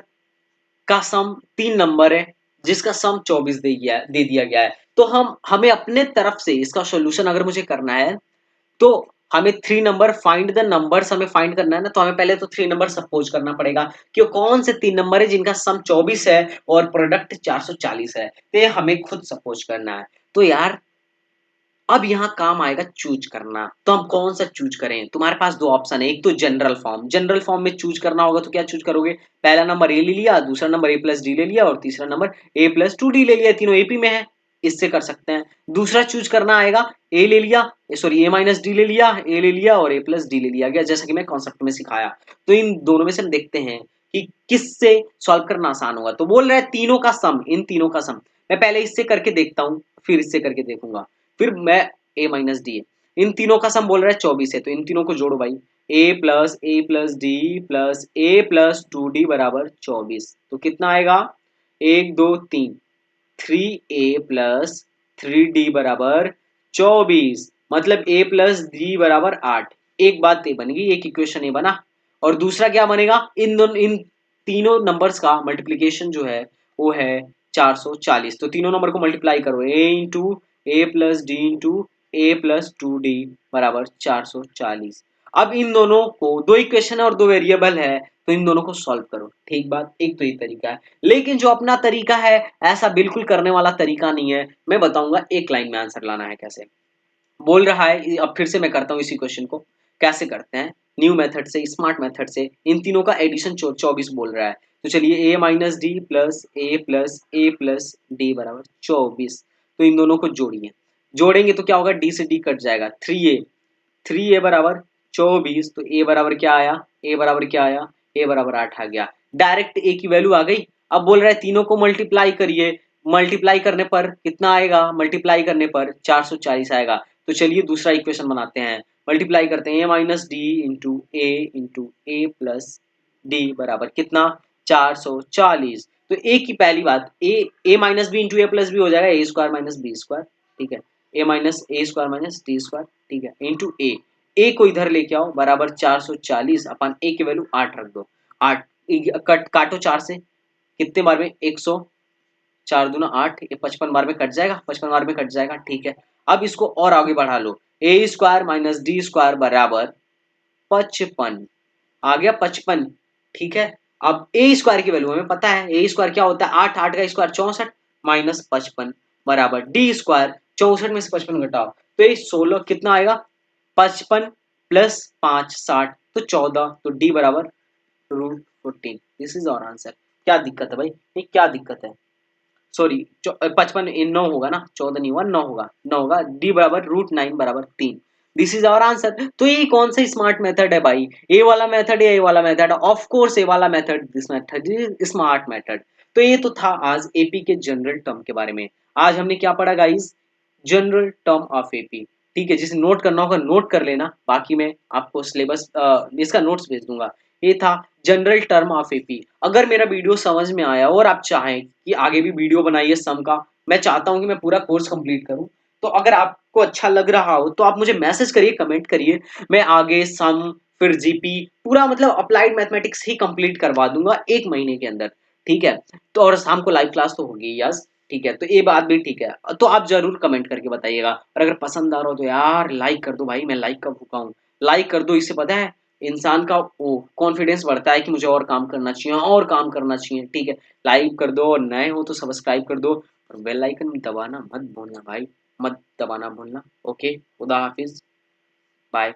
Speaker 1: का सम, 3 number है जिसका सम 24 दे दिया गया है। तो हमें अपने तरफ से इसका सॉल्यूशन अगर मुझे करना है तो हमें 3 नंबर, फाइंड द नंबर्स हमें फाइंड करना है ना, तो हमें पहले तो 3 नंबर सपोज करना पड़ेगा कि कौन से 3 नंबर है जिनका सम 24 है और प्रोडक्ट 440 है। तो ये हमें खुद सपोज करना है। तो यार अब यहाँ काम आएगा चूज करना, तो हम कौन सा चूज करें। तुम्हारे पास दो ऑप्शन है, एक तो जनरल फॉर्म, जनरल फॉर्म में चूज करना होगा तो क्या चूज करोगे, पहला नंबर ए ले लिया, दूसरा नंबर ए प्लस डी ले लिया और तीसरा number A plus two D ले लिया, तीनों एपी में है, इससे कर सकते हैं। दूसरा चूज करना आएगा, ए ले लिया, सॉरी ए माइनस डी ले लिया, ए ले लिया और ए प्लस डी ले लिया गया, जैसा कि मैं कॉन्सेप्ट में सिखाया। तो इन दोनों में से हम देखते हैं कि किससे सॉल्व करना आसान होगा। तो बोल रहे हैं तीनों का सम, इन तीनों का सम, मैं पहले इससे करके देखता हूं फिर इससे करके देखूंगा, फिर मैं ए माइनस डी है, इन तीनों का सम बोल रहा है 24 है, तो इन तीनों को जोड़ो भाई, ए प्लस डी प्लस ए प्लस टू डी बराबर 24। तो कितना आएगा, 1 2 3, 3a प्लस 3d बराबर 24, मतलब a प्लस डी बराबर 8। एक बात ये बन गई, एक इक्वेशन ये बना। और दूसरा क्या बनेगा, इन तीनों नंबर्स का मल्टीप्लीकेशन जो है वो है 440। तो तीनों नंबर को मल्टीप्लाई करो, a into A plus D into a plus 2d बराबर 440। अब इन दोनों को, दो इक्वेशन है और दो वेरिएबल है, तो इन दोनों को सॉल्व करो। ठीक बात, एक तो ये तरीका है, लेकिन जो अपना तरीका है ऐसा बिल्कुल करने वाला तरीका नहीं है। मैं बताऊंगा एक लाइन में आंसर लाना है कैसे। बोल रहा है, अब फिर से मैं करता हूँ इसी क्वेश्चन को, कैसे करते हैं, न्यू मेथड से, स्मार्ट मेथड से। इन तीनों का एडिशन 24 बोल रहा है, तो चलिए a minus D plus A plus D बराबर 24। तो इन दोनों को जोड़िए, जोड़ेंगे तो क्या होगा, डी से डी कट जाएगा, 3a बराबर 24। तो a बराबर क्या आया, a बराबर क्या आया, a बराबर 8 आ गया। डायरेक्ट a की वैल्यू आ गई। अब बोल रहा है तीनों को मल्टीप्लाई करिए, मल्टीप्लाई करने पर कितना आएगा, मल्टीप्लाई करने पर 440 आएगा। तो चलिए दूसरा इक्वेशन बनाते हैं, मल्टीप्लाई करते हैं, a minus D into A plus D बराबर कितना, 440। तो a की पहली बात, a minus B into A plus B हो जाएगा A square minus B square. ठीक है, a minus A square minus D square. ठीक है, इंटू ए को इधर लेके आओ, बराबर 440 अपन ए की वैल्यू 8 रख दो। 8 कट काटो 4 से, कितने बार में, 100, 4 दूना 8, ये 55 बार में कट जाएगा, 55 बार में कट जाएगा। ठीक है, अब इसको और आगे बढ़ा लो, ए स्क्वायर माइनस डी स्क्वायर बराबर 55 आ गया, 55। ठीक है, अब ए स्क्वायर की वैल्यू हमें पता है, ए स्क्वायर क्या होता है, 8, 8 का स्क्वायर 64 माइनस 55 बराबर डी स्क्वायर, 64 में से 55 घटाओ तो ये 16 कितना आएगा, 55 प्लस 5 60, तो 14। तो डी बराबर √14। This is our answer. क्या दिक्कत है भाई, ये क्या दिक्कत है, सॉरी 55 9 होगा ना, 14 नहीं होगा, 9 होगा, 9 होगा, डी बराबर √9 बराबर 3। This is our answer. तो ये कौन सा स्मार्ट मेथड है भाई, ए वाला मेथड या ए वाला मेथड, ऑफ कोर्स ए वाला method, this method is smart method. तो ये तो था आज एपी के जनरल टर्म के बारे में। आज हमने क्या पढ़ा guys, general term of AP. ठीक है, जिसे नोट करना होगा नोट कर लेना, बाकी मैं आपको सिलेबस इसका नोट्स भेज दूंगा। ये था जनरल टर्म ऑफ एपी। अगर मेरा वीडियो समझ में आया और आप चाहें कि आगे भी वीडियो बनाइए सम का, मैं चाहता हूं कि मैं पूरा कोर्स कंप्लीट करूं, तो अगर आपको अच्छा लग रहा हो तो आप मुझे मैसेज करिए, कमेंट करिए, मैं आगे सम फिर जीपी पूरा मतलब अप्लाइड मैथमेटिक्स ही कंप्लीट करवा दूंगा 1 महीने के अंदर। ठीक है, तो और शाम को लाइव क्लास तो होगी यस। ठीक है, तो ये बात भी ठीक है, तो आप जरूर कमेंट करके बताइएगा, और अगर पसंद आ रहा हो तो यार लाइक कर दो भाई, मैं लाइक का भूखा हूँ। लाइक कर दो, इससे पता है इंसान का वो कॉन्फिडेंस बढ़ता है कि मुझे और काम करना चाहिए, और काम करना चाहिए। ठीक है, लाइक कर दो, और नए हो तो सब्सक्राइब कर दो, और बेल आइकन दबाना मत भूलना भाई, मत दबाना भूलना। ओके, खुदा हाफिज, बाय।